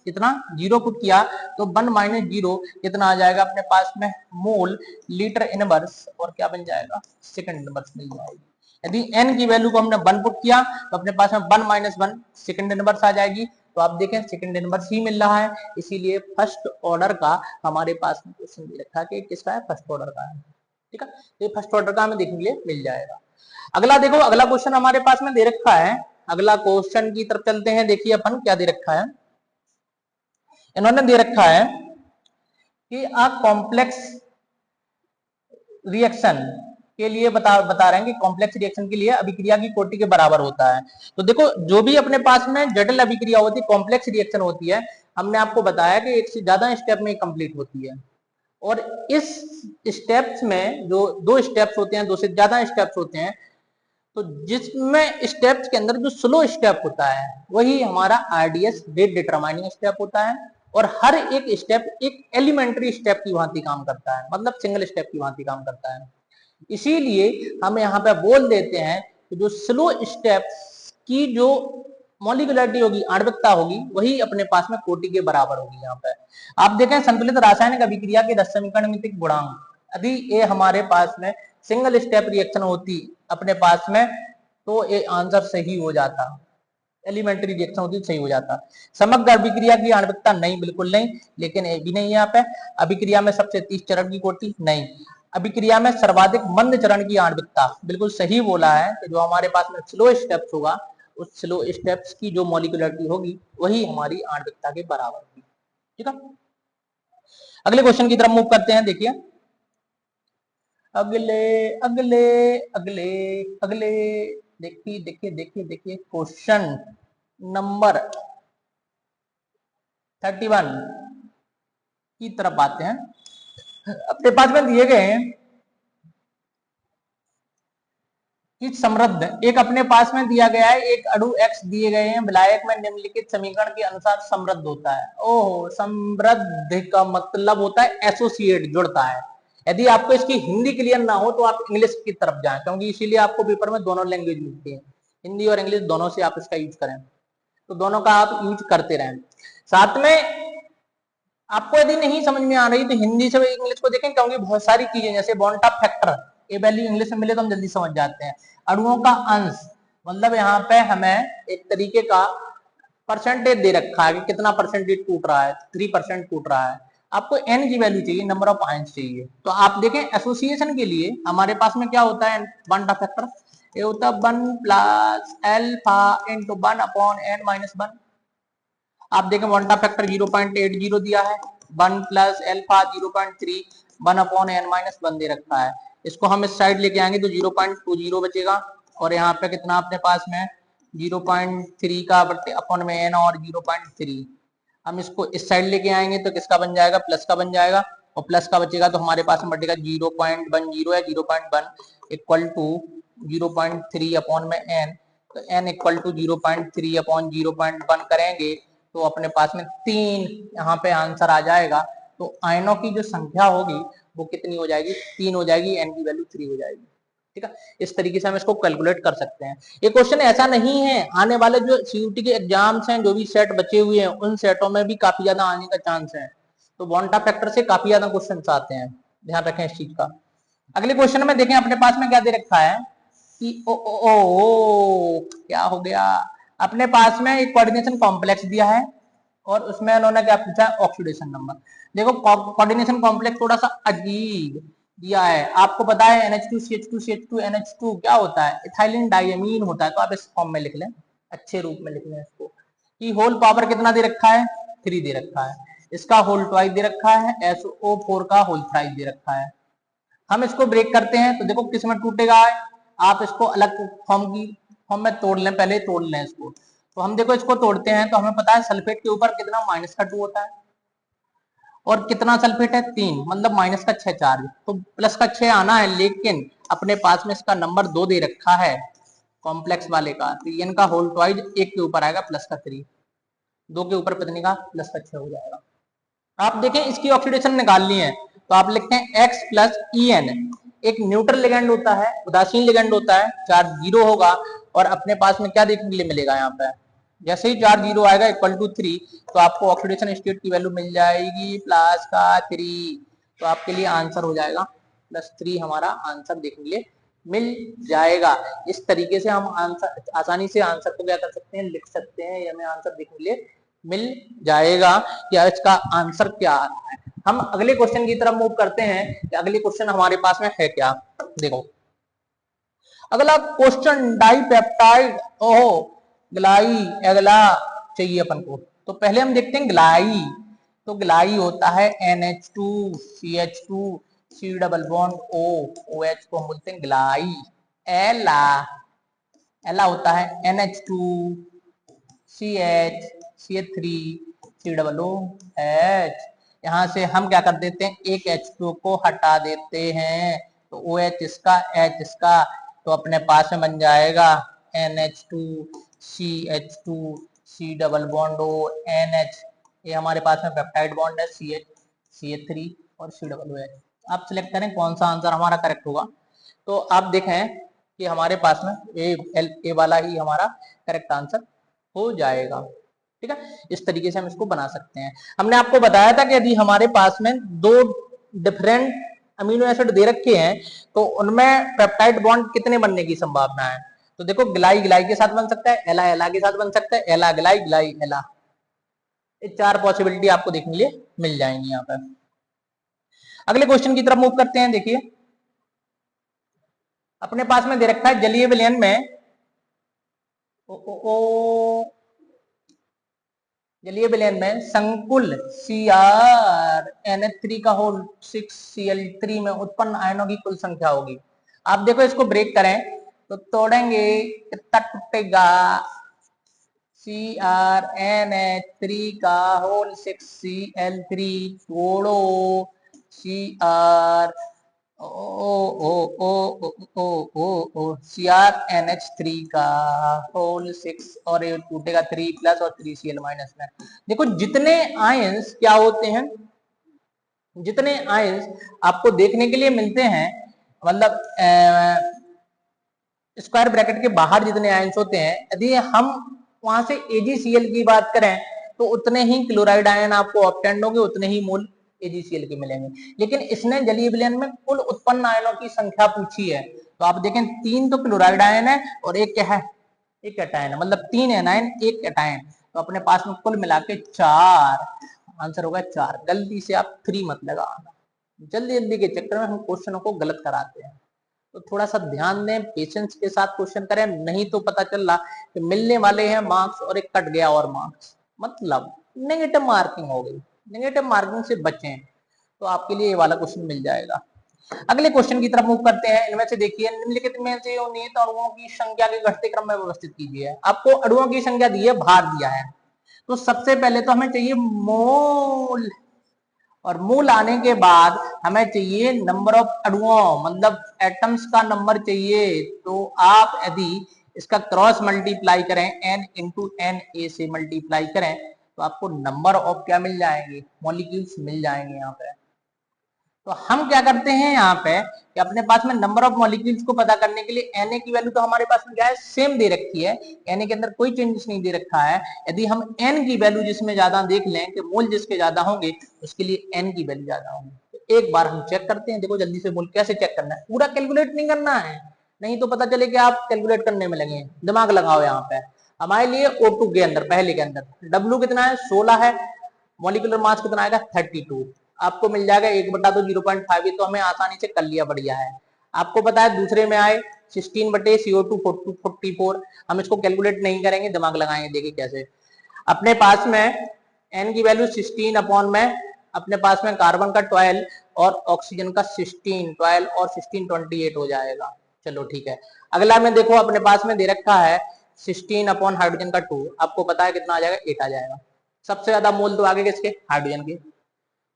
कितना 0 पुट किया, तो 1 माइनस 0 कितना आ जाएगा अपने पास में, मोल लीटर इनवर्स, और क्या बन जाएगा, सेकंड इनवर्स मिल जाएगी। यदि n की वैल्यू को हमने 1 पुट किया तो अपने पास में 1 माइनस 1 सेकंड इनवर्स आ जाएगी। तो आप देखें सेकंड इनवर्स ही मिल रहा है, इसीलिए फर्स्ट ऑर्डर का हमारे पास में क्वेश्चन दे रखा है कि किसका है, फर्स्ट ऑर्डर का है। ठीक है, तो ये फर्स्ट ऑर्डर का हमें देखने के लिए मिल जाएगा। अगला देखो, अगला क्वेश्चन हमारे पास में दे रखा है, अगला क्वेश्चन की तरफ चलते हैं। देखिए अपन क्या दे रखा है, इन्होंने दे रखा है कि अ कॉम्प्लेक्स रिएक्शन के लिए बता रहे हैं कि कॉम्प्लेक्स रिएक्शन के लिए अभिक्रिया की कोटि के बराबर होता है। तो देखो जो भी अपने पास में जटिल अभिक्रिया होती है, कॉम्प्लेक्स रिएक्शन होती है, हमने आपको बताया कि एक से ज्यादा स्टेप में कंप्लीट होती है। और इस स्टेप्स में जो 2 स्टेप्स होते हैं, 2 से ज्यादा स्टेप्स होते हैं, तो जिसमें स्टेप्स के अंदर जो स्लो स्टेप होता है वही हमारा आरडीएस रेट डिटरमाइनिंग स्टेप होता है। और हर एक स्टेप एक एलिमेंट्री स्टेप की भांति काम करता है, मतलब सिंगल स्टेप की भांति काम करता है। इसीलिए हम यहाँ पे बोल देते हैं कि जो स्लो स्टेप्स की जो मॉलिक्यूलरिटी होगी, आणविकता होगी, वही अपने पास में कोटि के बराबर होगी। यहाँ पे आप देखें संतुलित रासायनिक अभिक्रिया के 10 समीकरण में गुणांक, यदि ये हमारे पास में सिंगल स्टेप रिएक्शन होती अपने पास में, तो ये आंसर सही हो जाता, एलिमेंट्री रिएक्शन होती सही हो जाता। समग्र अभिक्रिया की आणविकता नहीं, बिल्कुल नहीं, लेकिन ये भी नहीं है यहाँ पे। अभिक्रिया में सबसे 30 चरण की कोटि नहीं। अभिक्रिया में सर्वाधिक मंद चरण की आणविकता, बिल्कुल सही बोला है कि जो हमारे पास में स्लो स्टेप्स होगा, उस स्लो स्टेप्स की जो मॉलिक्यूलरिटी होगी वही हमारी आणविकता के बराबर होगी। ठीक है, अगले क्वेश्चन की तरफ मूव करते हैं। देखिए अगले अगले अगले अगले देखिए देखिए देखिए देखिए क्वेश्चन नंबर 31 की तरफ आते हैं। अपने पास में दिए गए हैं कि समृद्ध, एक अपने पास में दिया गया है, एक अणु x दिए गए हैं, विलायक में निम्नलिखित समीकरण के अनुसार समृद्ध होता है। ओहो, समृद्ध का मतलब होता है एसोसिएट, जुड़ता है। यदि आपको इसकी हिंदी क्लियर ना हो तो आप इंग्लिश की तरफ जाएं, क्योंकि इसीलिए आपको पेपर में दोनों लैंग्वेज मिलती है, हिंदी और इंग्लिश दोनों से आप इसका यूज करें, तो दोनों का आप यूज करते रहें। साथ में आपको यदि नहीं समझ में आ रही तो हिंदी से इंग्लिश को देखें, क्योंकि बहुत सारी चीजें जैसे बॉन्टा फैक्टर, ये वैल्यू इंग्लिश में मिले तो हम जल्दी समझ जाते हैं। अणुओं का अंश, मतलब यहाँ पे हमें एक तरीके का परसेंटेज दे रखा है कि कितना परसेंटेज टूट रहा है, 3% टूट रहा है। आपको n की वैल्यू चाहिए, नंबर ऑफ आयंस चाहिए। तो आप देखें एसोसिएशन के लिए हमारे पास में क्या होता है, बॉन्टा फैक्टर, ये होता है 1 plus alpha into 1 upon n minus 1। आप देखें बॉन्टा फैक्टर 0.80 दिया है, 1 plus alpha 0.3, 1 upon n minus 1 दे रखा है। इसको हम इस साइड लेके आएंगे तो 0.20 बचेगा, और यहाँ पे कितना अपने पास में 0.3 का अपॉन में n और 0.3। हम इसको इस साइड लेके आएंगे तो किसका बन जाएगा, प्लस का बन जाएगा, और प्लस का बचेगा तो हमारे पास में बचेगा 0.10 या 0.1 इक्वल टू 0.3 अपॉन में n। तो n इक्वल टू 0.3 अपॉन 0.1 करेंगे तो अपने पास में 3 यहाँ पे आंसर आ जाएगा। तो आयनों की जो संख्या होगी वो कितनी हो जाएगी, 3 हो जाएगी, n की वैल्यू 3 हो जाएगी। ठीक है, इस तरीके से हम इसको कैलकुलेट कर सकते हैं। ये क्वेश्चन ऐसा नहीं है, आने वाले जो सीयूटी के एग्जाम्स हैं, जो भी सेट बचे हुए हैं, उन सेटों में भी काफी ज्यादा आने का चांस है। तो बॉन्टा फैक्टर से काफी ज्यादा क्वेश्चन आते हैं, ध्यान रखें इस चीज का। अगले क्वेश्चन में देखें अपने पास में क्या दे रखा है कि क्या हो गया, अपने पास में एक कोऑर्डिनेशन कॉम्प्लेक्स दिया है और उसमें उन्होंने क्या पूछा, ऑक्सीडेशन नंबर। देखो कोऑर्डिनेशन कॉम्प्लेक्स थोड़ा सा अजीब दिया है, आपको पता है NH2CH2CH2NH2 क्या होता है, इथाइलिन डायमीन होता है। तो आप इस फॉर्म में लिख लें, अच्छे रूप में लिख लें इसको, कि होल पावर कितना दे रखा है, 3 दे रखा है, इसका होल ट्वाइस दे रखा है, SO4 का होल थ्राइस दे रखा है। हम इसको ब्रेक करते हैं तो देखो किस में टूटेगा, आप इसको अलग फॉर्म में तोड़ लें, पहले तोड़ लें इसको। तो हम देखो इसको तोड़ते हैं तो हमें पता है सल्फेट के ऊपर कितना -2 होता है और कितना सल्फेट है 3, मतलब -6 चार्ज, तो +6 आना है, लेकिन अपने पास में इसका नंबर 2 दे रखा है कॉम्प्लेक्स वाले का, तो n का होल ट्वाइज 1 के ऊपर आएगा +3, 2 के ऊपर कितने का +6 हो जाएगा। आप देखें इसकी ऑक्सीडेशन निकालनी है तो आप लिखते हैं X + En, एक न्यूट्रल लिगेंड होता है, उदासीन लिगेंड होता है, चार्ज 0 होगा और अपने पास में क्या देखने के लिए मिलेगा यहाँ पे, जैसे ही चार्ज 0 आएगा =3 तो आपको ऑक्सीडेशन स्टेट की वैल्यू मिल जाएगी +3, तो आपके लिए आंसर हो जाएगा +3, हमारा आंसर देखने के लिए मिल जाएगा। इस तरीके से हम आंसर आसानी से आंसर को क्या कर सकते हैं, लिख सकते हैं, या हमें आंसर देखने के लिए मिल जाएगा कि इसका आंसर क्या आ रहा है। हम अगले क्वेश्चन की तरफ मूव करते हैं कि अगले क्वेश्चन हमारे पास में है क्या। देखो अगला क्वेश्चन डाइपेप्टाइड ग्लाई अगला चाहिए अपन को, तो पहले हम देखते हैं ग्लाई। तो ग्लाई होता है NH2 CH2 C double bond O OH को हम बोलते हैं ग्लाई। एला एला होता है NH2 CH CH3 C double OH। यहाँ से हम क्या कर देते हैं, एक H2 को हटा देते हैं तो OH इसका H इसका, तो अपने पास में बन जाएगा NH2 CH2 C double bond O NH। ये हमारे पास में पेप्टाइड बॉन्ड है CH CH3 और C डबल OH। आप सिलेक्ट करें कौन सा आंसर हमारा करेक्ट होगा। तो आप देखें कि हमारे पास में ए वाला ही हमारा करेक्ट आंसर हो जाएगा। ठीक है, इस तरीके से हम इसको बना सकते हैं। हमने आपको बताया था कि यदि हमारे पास में 2 डिफरेंट अमीनो एसिड दे रखे हैं तो उनमें पेप्टाइड बॉन्ड कितने बनने की संभावना है। तो देखो ग्लाई ग्लाई के साथ बन सकता है, एला एला के साथ बन सकता है, एला ग्लाई ग्लाई एला, ये 4 पॉसिबिलिटी आपको देखने के लिए मिल जाएंगी यहाँ पर। अगले क्वेश्चन की तरफ मूव करते हैं। देखिए अपने पास में दे रखा है जलीय विलयन में जलीय विलयन में संकुल CrNH3 का होल 6Cl3 में उत्पन्न आयनों की कुल संख्या होगी। आप देखो इसको ब्रेक करें तो तोड़ेंगे कितना टूटेगा, CrNH3 का होल 6Cl3 तोड़ो CrNH3 का होल 6 और ये टूटेगा 3+ और 3Cl- में। देखो जितने आयंस क्या होते हैं, जितने आयंस आपको देखने के लिए मिलते हैं, मतलब स्क्वायर ब्रैकेट के बाहर जितने आयंस होते हैं, यदि हम वहां से AgCl की बात करें तो उतने ही क्लोराइड आयन आपको ऑब्टेंड होंगे, उतने ही मोल AgCl के मिलेंगे। लेकिन इसने जलीय विलयन में कुल उत्पन्न आयनों की संख्या पूछी है, तो आप देखें 3 तो क्लोराइड आयन है और एक क्या है, एक कैटायन है, मतलब 3 एनायन 1 कैटायन, तो अपने पास में कुल मिला के 4, आंसर होगा 4। गलती से आप 3 मत लगाना, जल्दी जल्दी के चक्कर में हम क्वेश्चनों को गलत कराते हैं, तो थोड़ा सा ध्यान दें, पेशेंस के साथ क्वेश्चन करें, नहीं तो पता चल रहा कि मिलने वाले हैं मार्क्स और एक कट गया और मार्क्स, मतलब नेगेटिव मार्किंग हो गई। नेगेटिव मार्किंग से बचें तो आपके लिए ये वाला क्वेश्चन मिल जाएगा। अगले क्वेश्चन की तरफ मूव करते हैं। इनमें से देखिए निम्नलिखित में से नियत अणुओं की संख्या के घटते क्रम में व्यवस्थित कीजिए। आपको अणुओं की संख्या दी है, भार दिया है, तो सबसे पहले तो हमें चाहिए मोल, और मोल आने के बाद हमें चाहिए नंबर ऑफ अणुओं, मतलब एटम्स का नंबर चाहिए। तो आप यदि इसका क्रॉस मल्टीप्लाई करें, n इंटू एन ए से मल्टीप्लाई करें तो आपको नंबर ऑफ क्या मिल जाएंगे, मॉलिक्यूल्स मिल जाएंगे यहाँ पे। तो हम क्या करते हैं यहाँ पे कि अपने पास में नंबर ऑफ मॉलिक्यूल्स को पता करने के लिए Na की वैल्यू तो हमारे पास में क्या है, सेम दे रखी है, Na के अंदर कोई चेंजेस नहीं दे रखा है। यदि हम N की वैल्यू जिसमें ज्यादा देख लें कि मोल जिसके ज्यादा होंगे उसके लिए N की वैल्यू ज्यादा होंगी। तो एक बार हम चेक करते हैं। देखो जल्दी से मोल कैसे चेक करना है, पूरा कैलकुलेट नहीं करना है, नहीं तो पता चले कि आप कैलकुलेट करने में लगे। दिमाग लगाओ यहाँ पे। हमारे लिए O2 के अंदर, पहले के अंदर W कितना है, 16 है, मॉलिक्यूलर मास कितना आएगा 32, आपको मिल जाएगा 1/2 0.5, तो हमें आसानी से कर लिया, बढ़िया है। आपको पता है दूसरे में आए 16/CO2 44, हम इसको कैलकुलेट नहीं करेंगे, दिमाग लगाएंगे, देखिए कैसे। अपने पास में n की वैल्यू 16 अपॉन में अपने पास में कार्बन का 12 और ऑक्सीजन का 16, 12 और 16 28 हो जाएगा। चलो ठीक है, अगला में देखो अपने पास में दे रखा है 16 अपॉन हाइड्रोजन का 2, आपको पता है कितना आ जाएगा, 8 आ जाएगा। सबसे ज्यादा मोल तो आगे किसके, हाइड्रोजन के,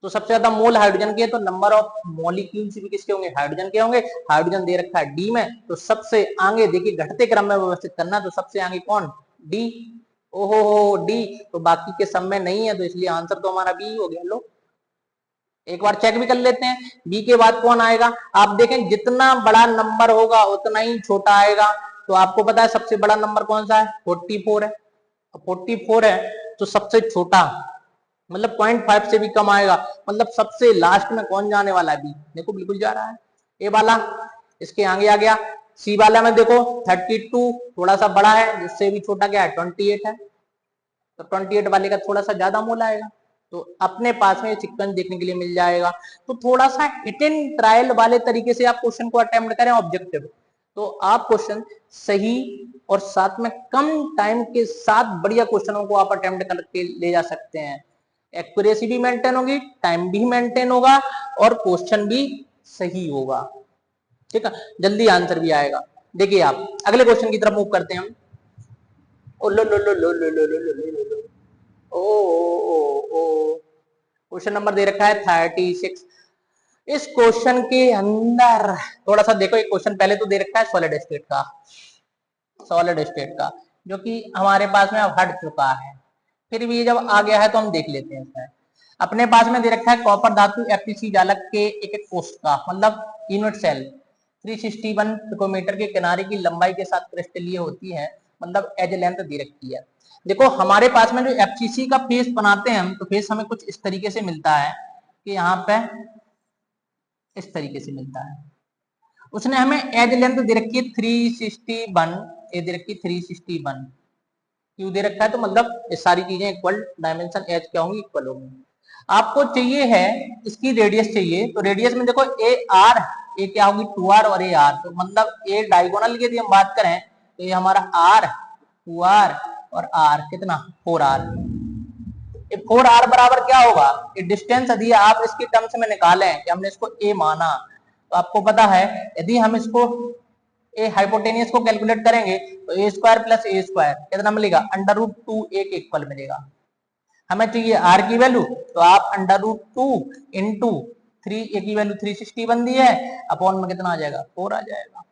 तो सबसे ज्यादा मोल हाइड्रोजन के, तो नंबर ऑफ मॉलिक्यूल्स भी किसके होंगे, हाइड्रोजन के होंगे। हाइड्रोजन दे रखा है डी में, तो सबसे आगे देखिए घटते क्रम में व्यवस्थित करना, तो सबसे आगे कौन, डी। ओहो डी, तो बाकी के सब में नहीं है, तो इसलिए आंसर तो हमारा बी हो गया। लो एक बार चेक भी कर लेते हैं, बी के बाद कौन आएगा। आप देखें जितना बड़ा नंबर होगा उतना ही छोटा आएगा, तो आपको पता है सबसे बड़ा नंबर कौन सा है, 44 है। 44 है तो सबसे छोटा मतलब 0.5 से भी कम आएगा, मतलब सबसे लास्ट में कौन जाने वाला है, बी। देखो बिल्कुल जा रहा है। ए वाला इसके आगे आ गया। सी वाला में देखो 32 थोड़ा सा बड़ा है, जिससे भी छोटा क्या है, 28 है, तो 28 वाले का थोड़ा सा ज्यादा मोल आएगा। तो अपने पास में सीक्वेंस देखने के लिए मिल जाएगा। तो थोड़ा सा हिट एंड ट्रायल वाले तरीके से आप क्वेश्चन को अटेम्प्ट करें ऑब्जेक्टिव, तो आप क्वेश्चन सही और साथ में कम टाइम के साथ बढ़िया क्वेश्चनों को आप अटेम्प्ट करके ले जा सकते हैं। एक्यूरेसी भी मेंटेन होगी, टाइम भी मेंटेन होगा और क्वेश्चन भी सही होगा। ठीक है, जल्दी आंसर भी आएगा। देखिए आप अगले क्वेश्चन की तरफ मूव करते हैं हम। ओ लो लो लो लो लो लो लो लो लो लो ओ क्वेश्चन नंबर दे रखा है 36। इस क्वेश्चन के अंदर थोड़ा सा देखो, एक क्वेश्चन पहले तो दे रखा है सॉलिड स्टेट का, सॉलिड स्टेट का, जो कि हमारे पास में अब हट चुका है, फिर भी जब आ गया है तो हम देख लेते हैं इसमें। अपने पास में दे रखा है कॉपर धातु एफटीसी जालक के एक एक कोष्ठ का, मतलब यूनिट सेल 361 पिकोमीटर के किनारे की लंबाई के साथ क्रिस्टलीय होती है, मतलब एज लेंथ दे रखी है। देखो हमारे पास में जो एफसीसी का फेस बनाते हैं हम, तो फेस हमें कुछ इस तरीके से मिलता है कि यहाँ पे इस तरीके से मिलता है। उसने हमें एज लेंथ दे रखी है 361, ये दे रखी है 361, क्यों दे रखा है, तो मतलब ये सारी चीजें इक्वल, डायमेंशन एज क्या होंगी, इक्वल होंगी। आपको चाहिए है इसकी रेडियस चाहिए, तो रेडियस में देखो ए आर, ए क्या होगी 2r और ए आर, तो मतलब ए डायगोनल की यदि हम बात करें तो ये हमारा आर 2r और आर कितना 4r। 4r बराबर क्या होगा, ये डिस्टेंस यदि आप इसकी टर्म्स में निकालें कि हमने इसको ए माना, तो आपको पता है यदि हम इसको ए हाइपोटेनियस को कैलकुलेट करेंगे तो ए स्क्वायर प्लस ए स्क्वायर कितना मिलेगा, √2 ए के इक्वल मिलेगा। हमें चाहिए आर की वैल्यू, तो आप √2 इंटू 3, ए की वैल्यू 360 बन दी है, अपॉन में कितना आ जाएगा, 4 आ जाएगा।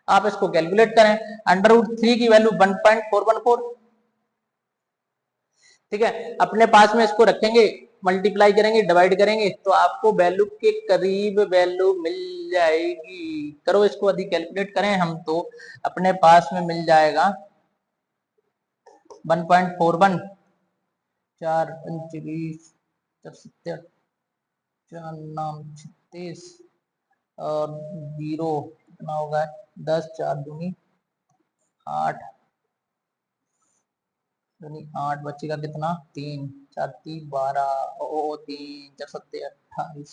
आप इसको कैलकुलेट करें, √3 की वैल्यू 1.414, ठीक है। अपने पास में इसको रखेंगे, मल्टीप्लाई करेंगे, डिवाइड करेंगे, तो आपको वैल्यू के करीब वैल्यू मिल जाएगी। करो इसको, यदि कैलकुलेट करें हम तो अपने पास में मिल जाएगा 1.41, 4 पंच 20, 4 70, 4 9 36 और 0 कितना होगा 10, 4 दूनी 8, 8 बचेगा कितना 3, 4 3 12, 3 4 7 28,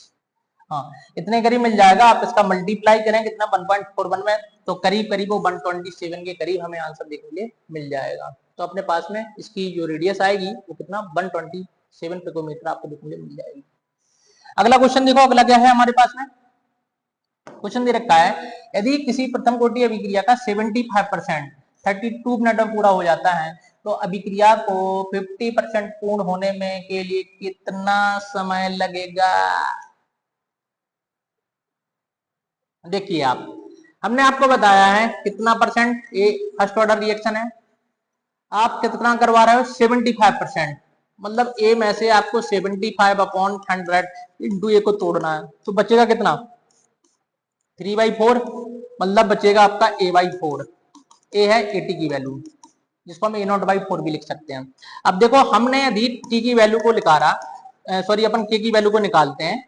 हाँ इतने करीब मिल जाएगा। आप इसका मल्टीप्लाई करें कितना 1.41 में, तो करीब करीब वो 127 के करीब हमें आंसर देखने के लिए मिल जाएगा। तो अपने पास में इसकी जो रेडियस आएगी वो कितना 127 पिकोमीटर आपको देखने के लिए मिल जाएगी। अगला क्वेश्चन देखो, अगला क्या है हमारे पास में, क्वेश्चन दे रखा है यदि किसी प्रथम कोटि अभिक्रिया का 75% 32 मिनट में पूरा हो जाता है, तो अभिक्रिया को 50% पूर्ण होने में के लिए कितना समय लगेगा। देखिए आप, हमने आपको बताया है कितना परसेंट, ये फर्स्ट ऑर्डर रिएक्शन है, आप कितना करवा रहे हो 75%, मतलब ए में से आपको 75/100 इंटू ए को तोड़ना है, तो बचेगा कितना 3/4, मतलब बचेगा आपका a/4। ए है 80 की वैल्यू, जिसको हम a0/4 भी लिख सकते हैं। अब देखो हमने यदि t की वैल्यू को निकाला, सॉरी अपन k की वैल्यू को निकालते हैं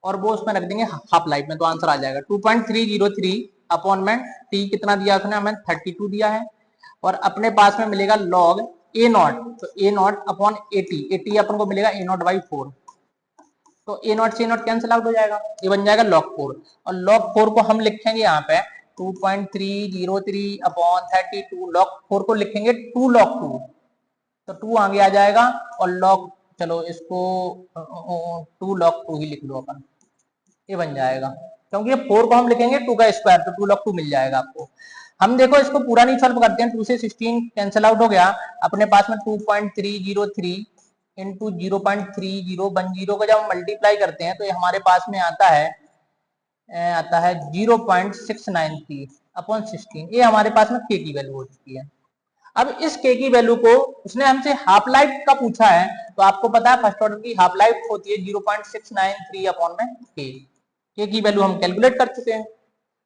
और वो उसमें रख देंगे हाफ लाइफ में, तो आंसर आ जाएगा 2.303 अपॉन में t कितना दिया उसने हमें 32 दिया है, और अपने पास में मिलेगा log a0, तो a0 अपॉन 80 अपन को मिलेगा a0/4, तो a0 से a0 कैंसिल आउट हो जाएगा, ये बन जाएगा log 4, और log 4 को हम लिखेंगे यहाँ पे 2.303 अपॉन 32, log 4 को लिखेंगे 2 log 2, तो 2 आगे आ जाएगा, और log, चलो इसको 2 log 2 ही लिख लो अपन, ये बन जाएगा, क्योंकि ये 4 को हम लिखेंगे 2 का स्क्वायर, तो 2 log 2 मिल जाएगा आपको। हम देखो इसको पूरा नहीं सॉल्व करते हैं, 2 से 16 कैंसिल आउट हो गया, अपने पास में 2.303 इंटू 0.3010 को जब हम मल्टीप्लाई करते हैं तो ये हमारे पास में आता है 0.693 अपॉन 16। ये हमारे पास में के की वैल्यू हो चुकी है। अब इस के की वैल्यू को उसने हमसे हाफ लाइफ का पूछा है, तो आपको पता है फर्स्ट ऑर्डर की हाफ लाइफ होती है 0.693 अपॉन में के की वैल्यू हम कैलकुलेट कर चुके हैं,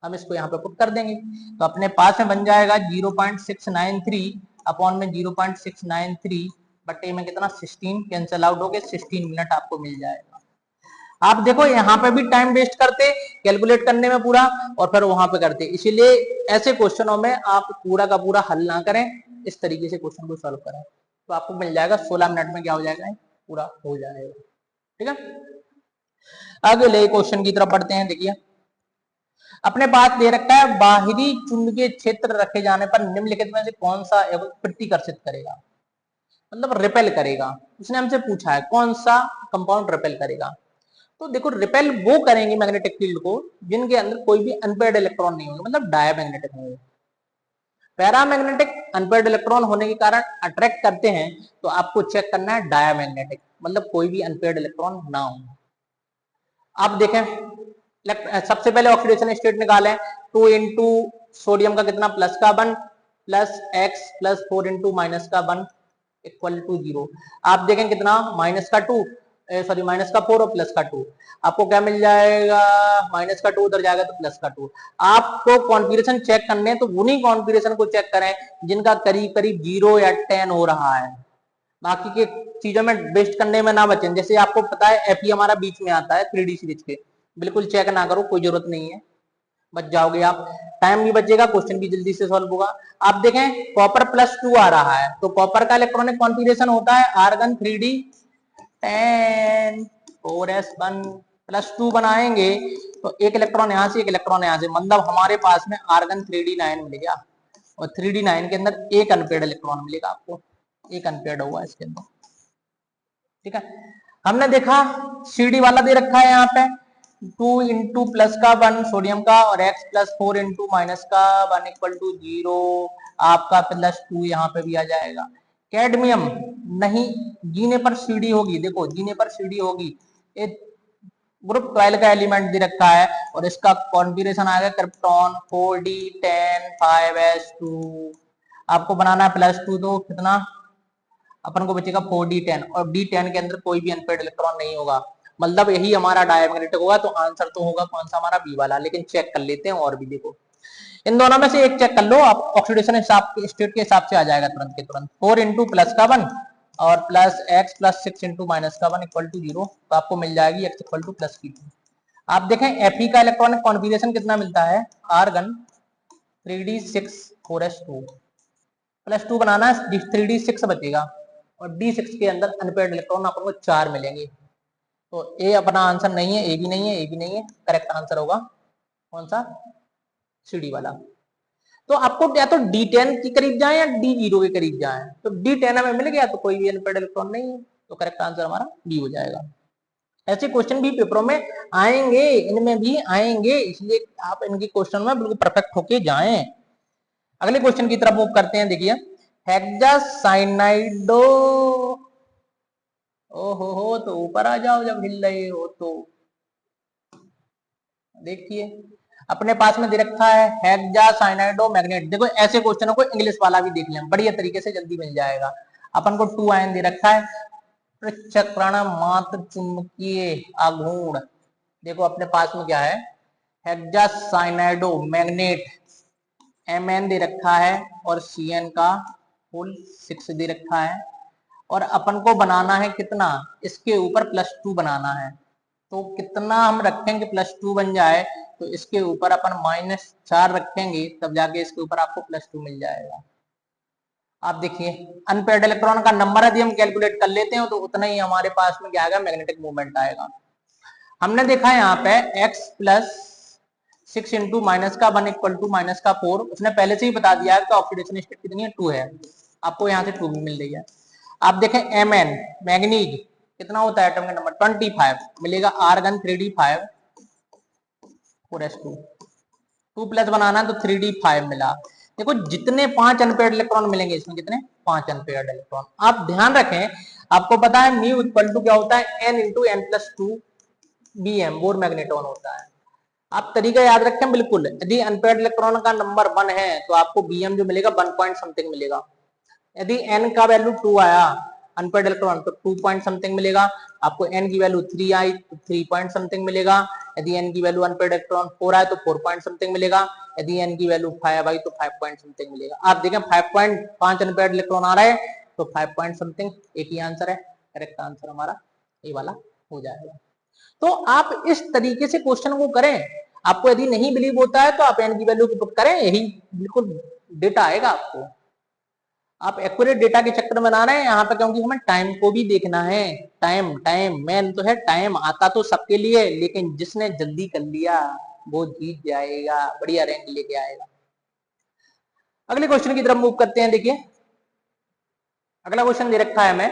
हम इसको यहाँ पे पुट कर देंगे तो अपने पास में बन जाएगा 0.693 अपॉन में 0.693 बटे में कितना 16 कैंसिल आउट हो गए, 16 मिनट आपको मिल जाएगा। आप देखो यहाँ पे भी टाइम वेस्ट करते कैलकुलेट करने में पूरा और फिर वहां पे करते, इसीलिए ऐसे क्वेश्चनों में आप पूरा का पूरा हल ना करें, इस तरीके से क्वेश्चन को सॉल्व करें तो आपको मिल जाएगा 16 मिनट में क्या हो जाएगा, पूरा हो जाएगा। ठीक है, अगले क्वेश्चन की तरफ बढ़ते हैं। देखिए अपने पास दे रखा है बाहरी चुंबकीय क्षेत्र रखे जाने पर निम्नलिखित में से कौन सा प्रतिकर्षित करेगा, मतलब रिपेल करेगा। उसने हमसे पूछा है कौन सा कंपाउंड रिपेल करेगा। तो देखो रिपेल वो करेंगे मैग्नेटिक फील्ड को जिनके अंदर कोई भी अनपेयर्ड इलेक्ट्रॉन नहीं होंगे, मतलब डायमैग्नेटिक होंगे। पैरामैग्नेटिक अनपेयर्ड इलेक्ट्रॉन होने के कारण अट्रैक्ट करते हैं, तो आपको चेक करना है डायमैग्नेटिक, मतलब कोई भी अनपेयर्ड इलेक्ट्रॉन ना हो। आप देखें सबसे पहले ऑक्सीडेशन स्टेट निकालें, 2 इंटू सोडियम का कितना प्लस का 1 plus x plus 4 into minus का 1 इक्वल टू 0। आप देखें कितना माइनस का 2 सॉरी माइनस का 4 और प्लस का 2, आपको क्या मिल जाएगा, माइनस का 2 उधर जाएगा तो प्लस का 2। आपको कॉन्फ़िगरेशन चेक करने हैं तो उन्हीं कॉन्फ़िगरेशन को चेक करें जिनका करीब करीब 0 या 10 हो रहा है, बाकी के चीजों में वेस्ट करने में ना बचें। जैसे आपको पता है एफई हमारा बीच में आता है 3D सीरीज के, बिल्कुल चेक ना करो, कोई जरूरत नहीं है, बच जाओगे आप, टाइम भी बचेगा, क्वेश्चन भी जल्दी से सॉल्व होगा। आप देखें कॉपर +2 आ रहा है, तो कॉपर का इलेक्ट्रॉनिक कॉन्फ़िगरेशन होता है आर्गन 3D10 4s1 +2 बनाएंगे तो एक इलेक्ट्रॉन यहां से एक इलेक्ट्रॉन यहां से, मतलब हमारे पास में आर्गन 3D9 मिलेगा और 3D9 के अंदर एक अनपेयर्ड इलेक्ट्रॉन मिलेगा आपको, एक अनपेयर्ड होगा इसके अंदर। ठीक है, हमने देखा सीडी वाला दे रखा है यहाँ पे 2 इंटू प्लस का 1 सोडियम का और x प्लस 4 इंटू माइनस का 1 इक्वल टू 0, आपका +2 यहाँ पे भी आ जाएगा। कैडमियम नहीं, जीने पर सीडी होगी, देखो जीने पर सीडी होगी, ग्रुप 12 का एलिमेंट दे रखा है और इसका कॉन्फ़िगरेशन आएगा क्रिप्टॉन 4d10 5s2। आपको बनाना है +2 तो कितना अपन को बचेगा 4d10 और d10 के अंदर कोई भी अनपेयर्ड इलेक्ट्रॉन नहीं होगा, मतलब यही हमारा डायमैग्नेटिक होगा, तो आंसर तो होगा कौन सा हमारा बी वाला। लेकिन चेक कर लेते हैं और भी, देखो इन दोनों में से एक चेक कर लो आप, ऑक्सीडेशन हिसाब के स्टेट के हिसाब से आ जाएगा तुरंत के तुरंत। 4 इंटू प्लस का 1 और plus x plus 6 into minus का 1 इक्वल टू 0, तो आपको मिल जाएगी x इक्वल टू प्लस की 2। आप देखें Fe का इलेक्ट्रॉनिक कॉन्फ़िगरेशन कितना मिलता है, आर्गन 3d6 4s2 +2 बनाना है 3d6 बचेगा और d6 के अंदर अनपेयर्ड इलेक्ट्रॉन अपन को 4 मिलेंगे, तो ए अपना आंसर नहीं है, ए भी नहीं है, ए भी नहीं है, करेक्ट आंसर होगा कौन सा, सीडी वाला। तो आपको या तो D10 के करीब जाए या D0 के करीब जाए, तो D10 हमें मिल गया तो कोई भी अनपेयर्ड इलेक्ट्रॉन नहीं है, तो करेक्ट आंसर हमारा बी हो जाएगा। ऐसे क्वेश्चन भी पेपरों में आएंगे, इनमें भी आएंगे, इसलिए आप इनके क्वेश्चन में बिल्कुल परफेक्ट होके जाएं। अगले क्वेश्चन की तरफ मूव करते हैं। देखिए हेक्सासाइनाइडो, ओहो हो, तो ऊपर आ जाओ जब हिल रहे हो तो। देखिए अपने पास में दे रखा है हेक्सासाइनाइडो मैग्नेट, देखो ऐसे क्वेश्चनों को इंग्लिश वाला भी देख लें, बढ़िया तरीके से जल्दी मिल जाएगा। अपन को 2 आयन दे रखा है, पृच्छकरण मात्र चुंबकीय आघूर्ण, देखो अपने पास में क्या है हेक्सासाइनाइडो मैग्नेट, Mn दे रखा है और Cn का फुल 6 दे रखा है, और अपन को बनाना है कितना, इसके ऊपर +2 बनाना है, तो कितना हम रखेंगे +2 बन जाए, तो इसके ऊपर अपन -4 रखेंगे, तब जाके इसके ऊपर आपको +2 मिल जाएगा। आप देखिए अनपेयर्ड इलेक्ट्रॉन का नंबर यदि हम कैलकुलेट कर लेते हैं तो उतना ही हमारे पास में क्या आएगा, मैग्नेटिक मूवमेंट आएगा। हमने देखा यहाँ पे x प्लस 6 इंटू माइनस का 1 इक्वल टू माइनस का 4, उसने पहले से ही बता दिया है कि ऑक्सीडेशन स्टेट कितनी है, 2 है, आपको यहाँ से 2 भी मिल रही है। आप देखें Mn मैग्नीज कितना होता है, एटम का नंबर 25 मिलेगा, आर्गन 3d5 4s2, 2 प्लस बनाना तो 3d5 मिला। देखो जितने 5 अनपेयर्ड इलेक्ट्रॉन मिलेंगे इसमें, कितने 5 अनपेयर्ड इलेक्ट्रॉन। आप ध्यान रखें, आपको पता है म्यू इक्वल टू क्या होता है, n into n plus two BM Bohr magneton होता है। आप तरीका याद रखें बिल्कुल, यदि अनपेयर्ड इलेक्ट्रॉन का नंबर 1 है तो आपको BM जो मिलेगा 1 पॉइंट समथिंग मिलेगा। यदि n का वैल्यू 2 आया अनपेयर्ड इलेक्ट्रॉन तो 2 पॉइंट समथिंग मिलेगा। आपको n की वैल्यू 3 आई तो 3 पॉइंट समथिंग मिलेगा। यदि n की वैल्यू अनपेयर्ड इलेक्ट्रॉन 4 आए तो 4 पॉइंट समथिंग मिलेगा। यदि n की वैल्यू 5 आई तो 5 पॉइंट समथिंग मिलेगा। आप देखें 5 अनपेयर्ड इलेक्ट्रॉन आ रहे हैं तो 5 पॉइंट समथिंग एक ही आंसर है, करेक्ट आंसर हमारा ये वाला हो जाएगा। तो आप इस तरीके से क्वेश्चन को करें। आपको यदि नहीं बिलीव होता है तो आप n की वैल्यू को पुट करें, यही बिल्कुल डेटा आएगा आपको। आप एक्यूरेट डेटा के चक्कर में ना रहे हैं यहाँ पे, क्योंकि हमें टाइम को भी देखना है। टाइम टाइम मेन तो है, टाइम आता तो सबके लिए, लेकिन जिसने जल्दी कर लिया वो जीत जाएगा, बढ़िया रैंक लेके आएगा। अगले क्वेश्चन की तरफ मूव करते हैं। देखिए अगला क्वेश्चन दे रखा है हमें,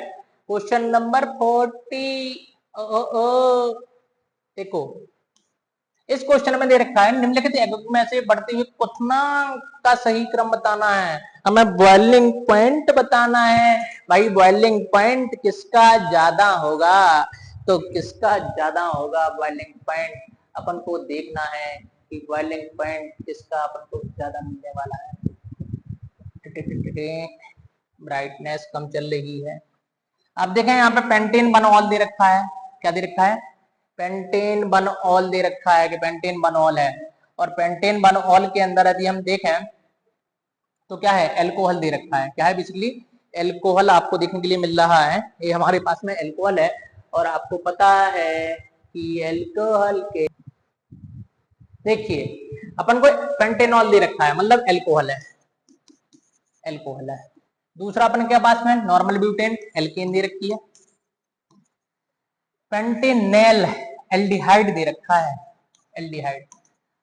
क्वेश्चन नंबर 40। देखो इस क्वेश्चन में दे रखा है, निम्नलिखित एकक में से बढ़ते हुए क्वथनांक का सही क्रम बताना है। हमें बॉइलिंग पॉइंट बताना है। भाई बॉइलिंग पॉइंट किसका ज्यादा होगा, तो किसका ज्यादा होगा बॉइलिंग पॉइंट, अपन को देखना है कि बॉइलिंग पॉइंट किसका अपन को ज्यादा मिलने वाला है। ब्राइटनेस कम चल रही है। आप देखें यहाँ पे पेंटेन बनऑल दे रखा है, क्या दे रखा है, पेंटेन बनऑल दे रखा है कि पेंटेन बनऑल है। और पेंटेन बनऑल के अंदर यदि हम देखें तो क्या है, एल्कोहल दे रखा है। क्या है बेसिकली, एल्कोहल आपको देखने के लिए मिल रहा है। ये हमारे पास में एल्कोहल है और आपको पता है कि एल्कोहल के, देखिए अपन को पेंटेनॉल दे रखा है मतलब एल्कोहल है, एल्कोहल है। दूसरा अपन के पास में नॉर्मल ब्यूटेन एल्केन दे रखी है। पेंटेनेल एल्डिहाइड दे रखा है, एल्डिहाइड।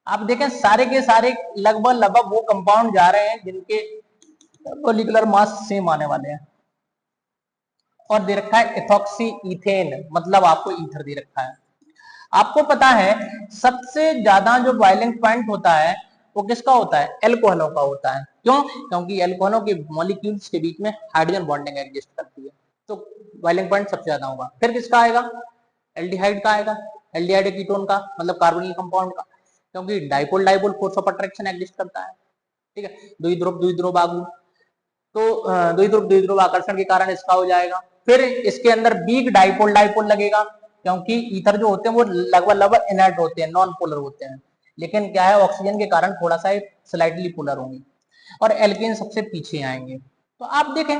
आप देखें सारे के सारे लगभग लगभग वो कंपाउंड जा रहे हैं जिनके मोलिकुलर मास सेम आने वाले हैं। और दे रखा है इथॉक्सी इथेन, मतलब आपको ईथर दे रखा है। आपको पता है सबसे ज्यादा जो बॉइलिंग पॉइंट होता है वो किसका होता है, एल्कोहलों का होता है। क्यों, क्योंकि एल्कोहलों के मॉलिक्यूल्स के बीच में हाइड्रोजन बॉन्डिंग एग्जिस्ट करती है, तो बॉइलिंग पॉइंट सबसे ज्यादा होगा। फिर किसका आएगा, एल्डिहाइड का आएगा, एल्डिहाइड कीटोन का मतलब कार्बोनिल कंपाउंड का, क्योंकि dipole dipole force of attraction exist करता है। ठीक है, द्विध्रुव आगू, तो द्विध्रुव आकर्षण के कारण इसका हो जाएगा। फिर इसके अंदर वीक डाइपोल डाइपोल लगेगा, क्योंकि ईथर जो होते हैं वो लगभग लगभग इनर्ट होते हैं, नॉन पोलर होते हैं, लेकिन क्या है ऑक्सीजन के कारण थोड़ा सा स्लाइटली पोलर होंगे। और एल्केन सबसे पीछे आएंगे। तो आप देखें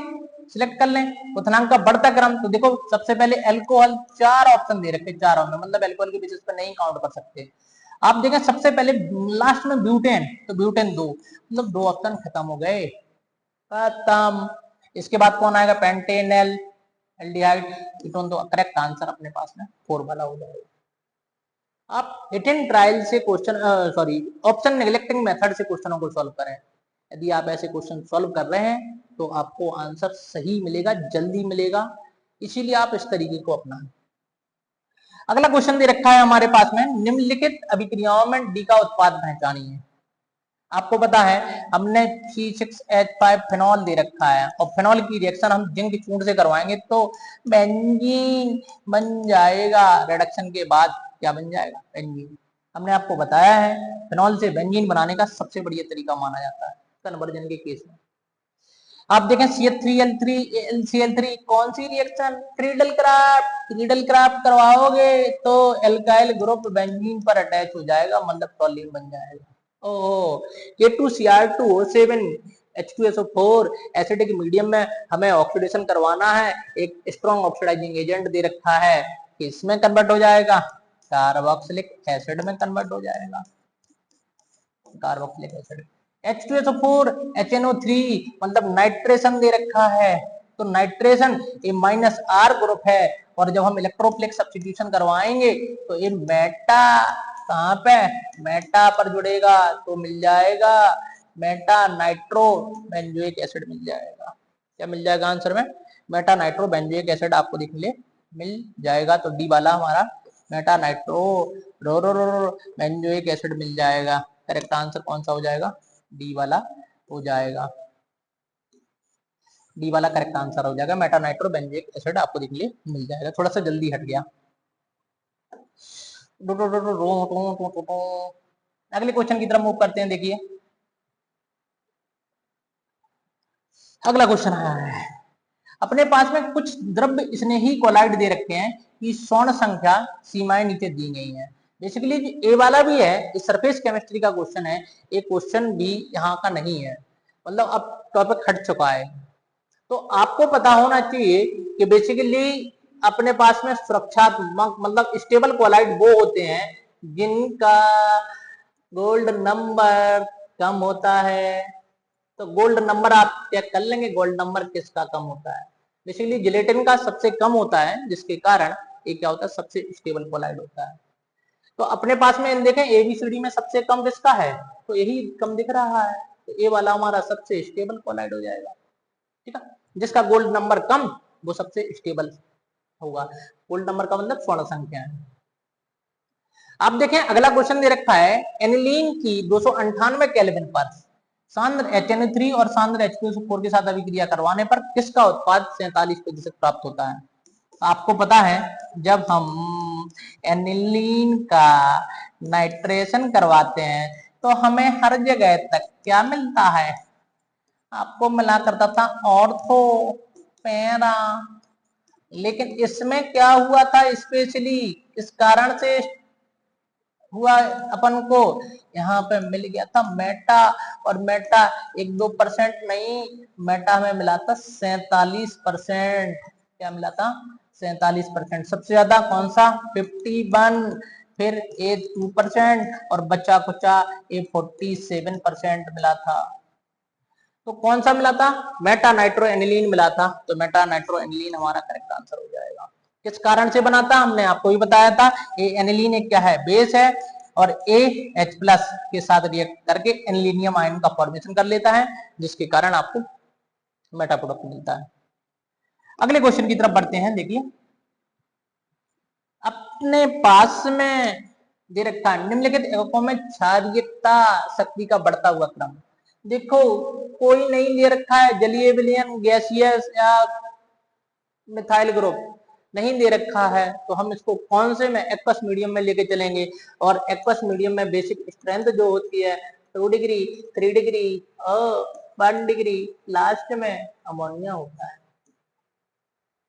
सिलेक्ट कर लें क्वथनांक का बढ़ता क्रम। तो देखो सबसे पहले एल्कोहल, 4 ऑप्शन दे रखे, 4 ऑप्शन मतलब एल्कोहल के बेसिस पर नहीं काउंट कर सकते। आप देखें सबसे पहले लास्ट में ब्यूटेन, तो ब्यूटेन 2, मतलब 2 ऑप्शन खत्म हो गए, खत्म। इसके बाद कौन आएगा, पेंटेनल एल्डिहाइड कीटोन, तो करेक्ट आंसर अपने पास में 4 वाला हो जाएगा। आप रिटन ट्रायल से question sorry option neglecting method से क्वेश्चनों को सॉल्व करें। यदि आप ऐसे क्वेश्चन सॉल्व कर रहे हैं तो आपको आंसर सही मिलेगा, जल्दी मिलेगा, इसीलिए आप इस तरीके को अपनाएं। अगला क्वेश्चन दे रखा है हमारे पास में, निम्नलिखित अभिक्रियाओं में डी का उत्पाद पहचानिए। आपको पता है हमने C6H5 फेनॉल दे रखा है और फेनॉल की रिएक्शन हम जिंक चूर्ण से करवाएंगे तो बेंजीन बन जाएगा। रिडक्शन के बाद क्या बन जाएगा, बेंजीन। हमने आपको बताया है फेनॉल से बेंजीन बनाने का सबसे बढ़िया तरीका माना जाता है कन्वर्जन के केस में। आप देखें CH3L3 LCl3 कौन सी रिएक्शन, क्रीडल क्राफ्ट करवाओगे तो एल्काइल ग्रुप बेंजीन पर अटैच हो जाएगा, मतलब टॉलिन बन जाएगा। K2Cr2O7 H2SO4 एसिडिक मीडियम में हमें ऑक्सीडेशन करवाना है, एक स्ट्रॉन्ग ऑक्सीडाइजिंग एजेंट दे रखा है, किसमें कन्वर्ट हो जाएगा, कार्बोक्सिलिक एसिड में कन्वर्ट हो जाएगा, कार्बोक्सिलिक एसिड। H2SO4 HNO3 मतलब नाइट्रेशन दे रखा है, तो नाइट्रेशन ये -R ग्रुप है, और जब हम इलेक्ट्रोफिलिक सब्स्टिट्यूशन करवाएंगे तो ये मेटा कहां पे, मेटा पर जुड़ेगा तो मिल जाएगा मेटा नाइट्रो बेंजोइक एसिड मिल जाएगा। क्या मिल जाएगा आंसर में, मेटा नाइट्रो बेंजोइक एसिड आपको देखने मिल जाएगा। तो डी वाला हमारा मेटा नाइट्रो बेंजोइक एसिड मिल जाएगा। करेक्ट आंसर कौन सा हो जाएगा, डी वाला हो जाएगा। डी वाला करेक्ट आंसर हो जाएगा, मेटा नाइट्रो बेंजोइक एसिड आपको देखने लिए मिल जाएगा। थोड़ा सा जल्दी हट गया। अगले क्वेश्चन की तरफ मूव करते हैं। देखिए अगला क्वेश्चन आया है, अपने पास में कुछ द्रव्य स्नेही कोलाइड दे रखे हैं कि स्वर्ण संख्या सीमाएं नीचे दी गई हैं। बेसिकली ए वाला भी है, ये सरफेस केमिस्ट्री का क्वेश्चन है, एक क्वेश्चन भी यहाँ का नहीं है, मतलब अब टॉपिक हट चुका है। तो आपको पता होना चाहिए कि बेसिकली अपने पास में सुरक्षात्मक मतलब स्टेबल कोलाइड वो होते हैं जिनका गोल्ड नंबर कम होता है। तो गोल्ड नंबर आप चेक कर लेंगे, गोल्ड नंबर किसका कम होता है। बेसिकली जिलेटिन का सबसे कम होता है, जिसके कारण ये क्या होता है, सबसे स्टेबल कोलाइड होता है। तो अपने पास में देखें एबीसीडी में सबसे कम किसका है, तो यही कम दिख रहा है, तो ए वाला हमारा सबसे स्टेबल कोलाइड हो जाएगा। ठीक है, जिसका गोल्ड नंबर कम वो सबसे स्टेबल होगा। गोल्ड नंबर का मतलब स्वर्ण संख्या है। आप देखें अगला क्वेश्चन दे रखा है, एनिलीन की 298 केल्विन पर सांद्र HNO3 और सांद्र H2SO4 के साथ अभिक्रिया करवाने पर किसका उत्पाद 47% प्राप्त होता है। आपको पता है जब हम एनिलीन का नाइट्रेशन करवाते हैं तो हमें हर जगह तक क्या मिलता है, आपको मिला करता था ऑर्थो पैरा, लेकिन इसमें क्या हुआ था स्पेशली इस कारण से हुआ, अपन को यहाँ पे मिल गया था मेटा, और मेटा 1-2% नहीं, मेटा हमें मिला था 47%। क्या मिला था, 47%। सबसे ज्यादा कौन सा, 51, फिर ए 2% और बचा कुचा ए 47% मिला था। तो कौन सा मिला था, मेटा नाइट्रो एनिलीन मिला था, तो मेटा नाइट्रो एनिलीन हमारा करेक्ट आंसर हो जाएगा। किस कारण से बना था, हमने आपको भी बताया था, ए एनिलीन एक क्या है, बेस है, और ए H प्लस के साथ रिएक्ट करके एनिलीनियम आयन का फॉर्मेशन कर लेता है, जिसके कारण आपको मेटा प्रोडक्ट मिलता है। अगले क्वेश्चन की तरफ बढ़ते हैं। देखिए अपने पास में दे रखा है निम्नलिखित एककों में क्षारीयता शक्ति का बढ़ता हुआ क्रम। देखो कोई नहीं दे रखा है, जलीय विलयन, गैसियस या मिथाइल ग्रुप नहीं दे रखा है, तो हम इसको कौन से में एक्वस मीडियम में लेके चलेंगे, और एक्वस मीडियम में बेसिक स्ट्रेंथ जो होती है 2 डिग्री 3 डिग्री और 1 डिग्री, लास्ट में अमोनिया होता है।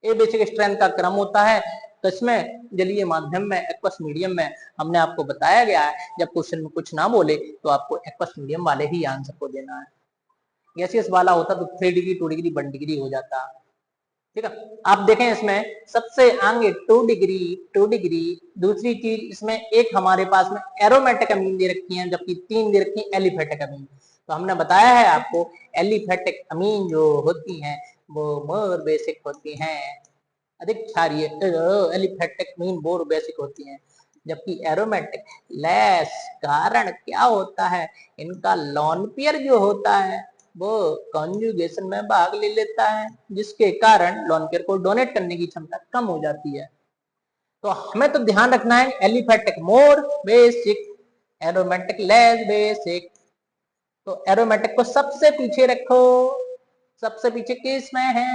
ये बेसिक स्ट्रेंथ का क्रम होता है। तो इसमें जलीय माध्यम में एक्वस मीडियम में हमने आपको बताया गया है, जब क्वेश्चन में कुछ ना बोले तो आपको एक्वस मीडियम वाले ही आंसर को देना है। गैसियस वाला होता तो 3 डिग्री 2 डिग्री 1 डिग्री हो जाता। ठीक है, आप देखें इसमें सबसे आगे 2 डिग्री 2 डिग्री। दूसरी चीज इसमें एक हमारे पास में एरोमेटिक अमीन दे रखी है, जबकि 3 दे रखी है एलिफेटिक अमीन। तो हमने बताया है आपको एलिफेटिक अमीन जो होती हैं वो मोर बेसिक होती हैं, अधिक क्षारीय। एलिफेटिक अमीन मोर बेसिक होती हैं, जबकि एरोमेटिक लेस। कारण क्या होता है, इनका लोन पेयर जो होता है वो कॉन्जुगेशन में भाग ले लेता है, जिसके कारण लोन पेयर को डोनेट करने की क्षमता कम हो जाती है। तो हमें तो ध्यान रखना है एलिफेटिक मोर बेसिक, एरोमेटिक लेस बेसिक। तो एरोमेटिक को सबसे पीछे रखो, सबसे पीछे किस में है,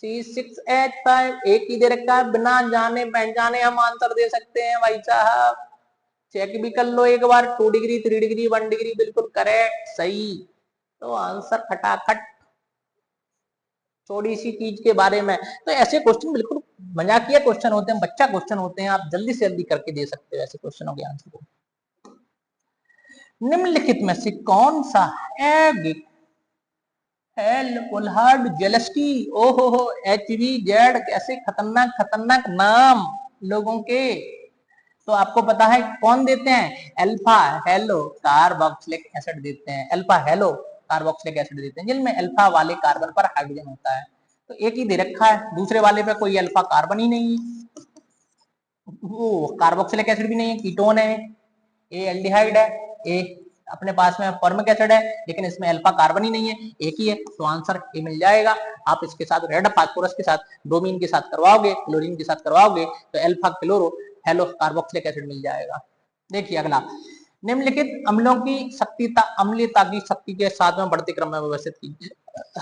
C6H5। एक ही दे रखा है, बिना जाने पहचाने हम आंसर दे सकते हैं भाई साहब, चेक भी कर लो एक बार। 2 डिग्री 3 डिग्री 1 डिग्री बिल्कुल करेक्ट सही। तो आंसर खटाखट, थोड़ी सी चीज के बारे में। तो ऐसे क्वेश्चन बिल्कुल मजाकिया क्वेश्चन होते हैं, बच्चा क्वेश्चन होते हैं, आप जल्दी से जल्दी करके दे सकते हो ऐसे क्वेश्चनों के आंसर को। निम्नलिखित में से कौन सा एग कोल्हार्ड जेलस्की, ओहो हो HVZ, कैसे खतरनाक खतरनाक नाम लोगों के। तो आपको पता है कौन देते हैं, अल्फा हेलो कार्बोक्सिलिक एसिड देते हैं, अल्फा हेलो कार्बोक्सिलिक एसिड देते हैं, जिनमें अल्फा वाले कार्बन पर हाइड्रोजन होता है। तो एक ही दे रखा है, दूसरे वाले पे कोई अल्फा कार्बन ही नहीं है, वो कार्बोक्सिलिक एसिड भी नहीं है, कीटोन है, ए एल्डिहाइड है, ए अपने पास में फॉर्मिक एसिड है, लेकिन इसमें अल्फा कार्बन ही नहीं है, एक ही है। तो आंसर ए मिल जाएगा। आप इसके साथ रेड फास्फोरस के साथ, ब्रोमीन के साथ करवाओगे, क्लोरीन के साथ करवाओगे, तो alpha chloro halo carboxylic acid मिल जाएगा। देखिए अगला, निम्नलिखित अम्लों की शक्तिता अम्लीयता की शक्ति के साथ में बढ़ते क्रम में व्यवस्थित की।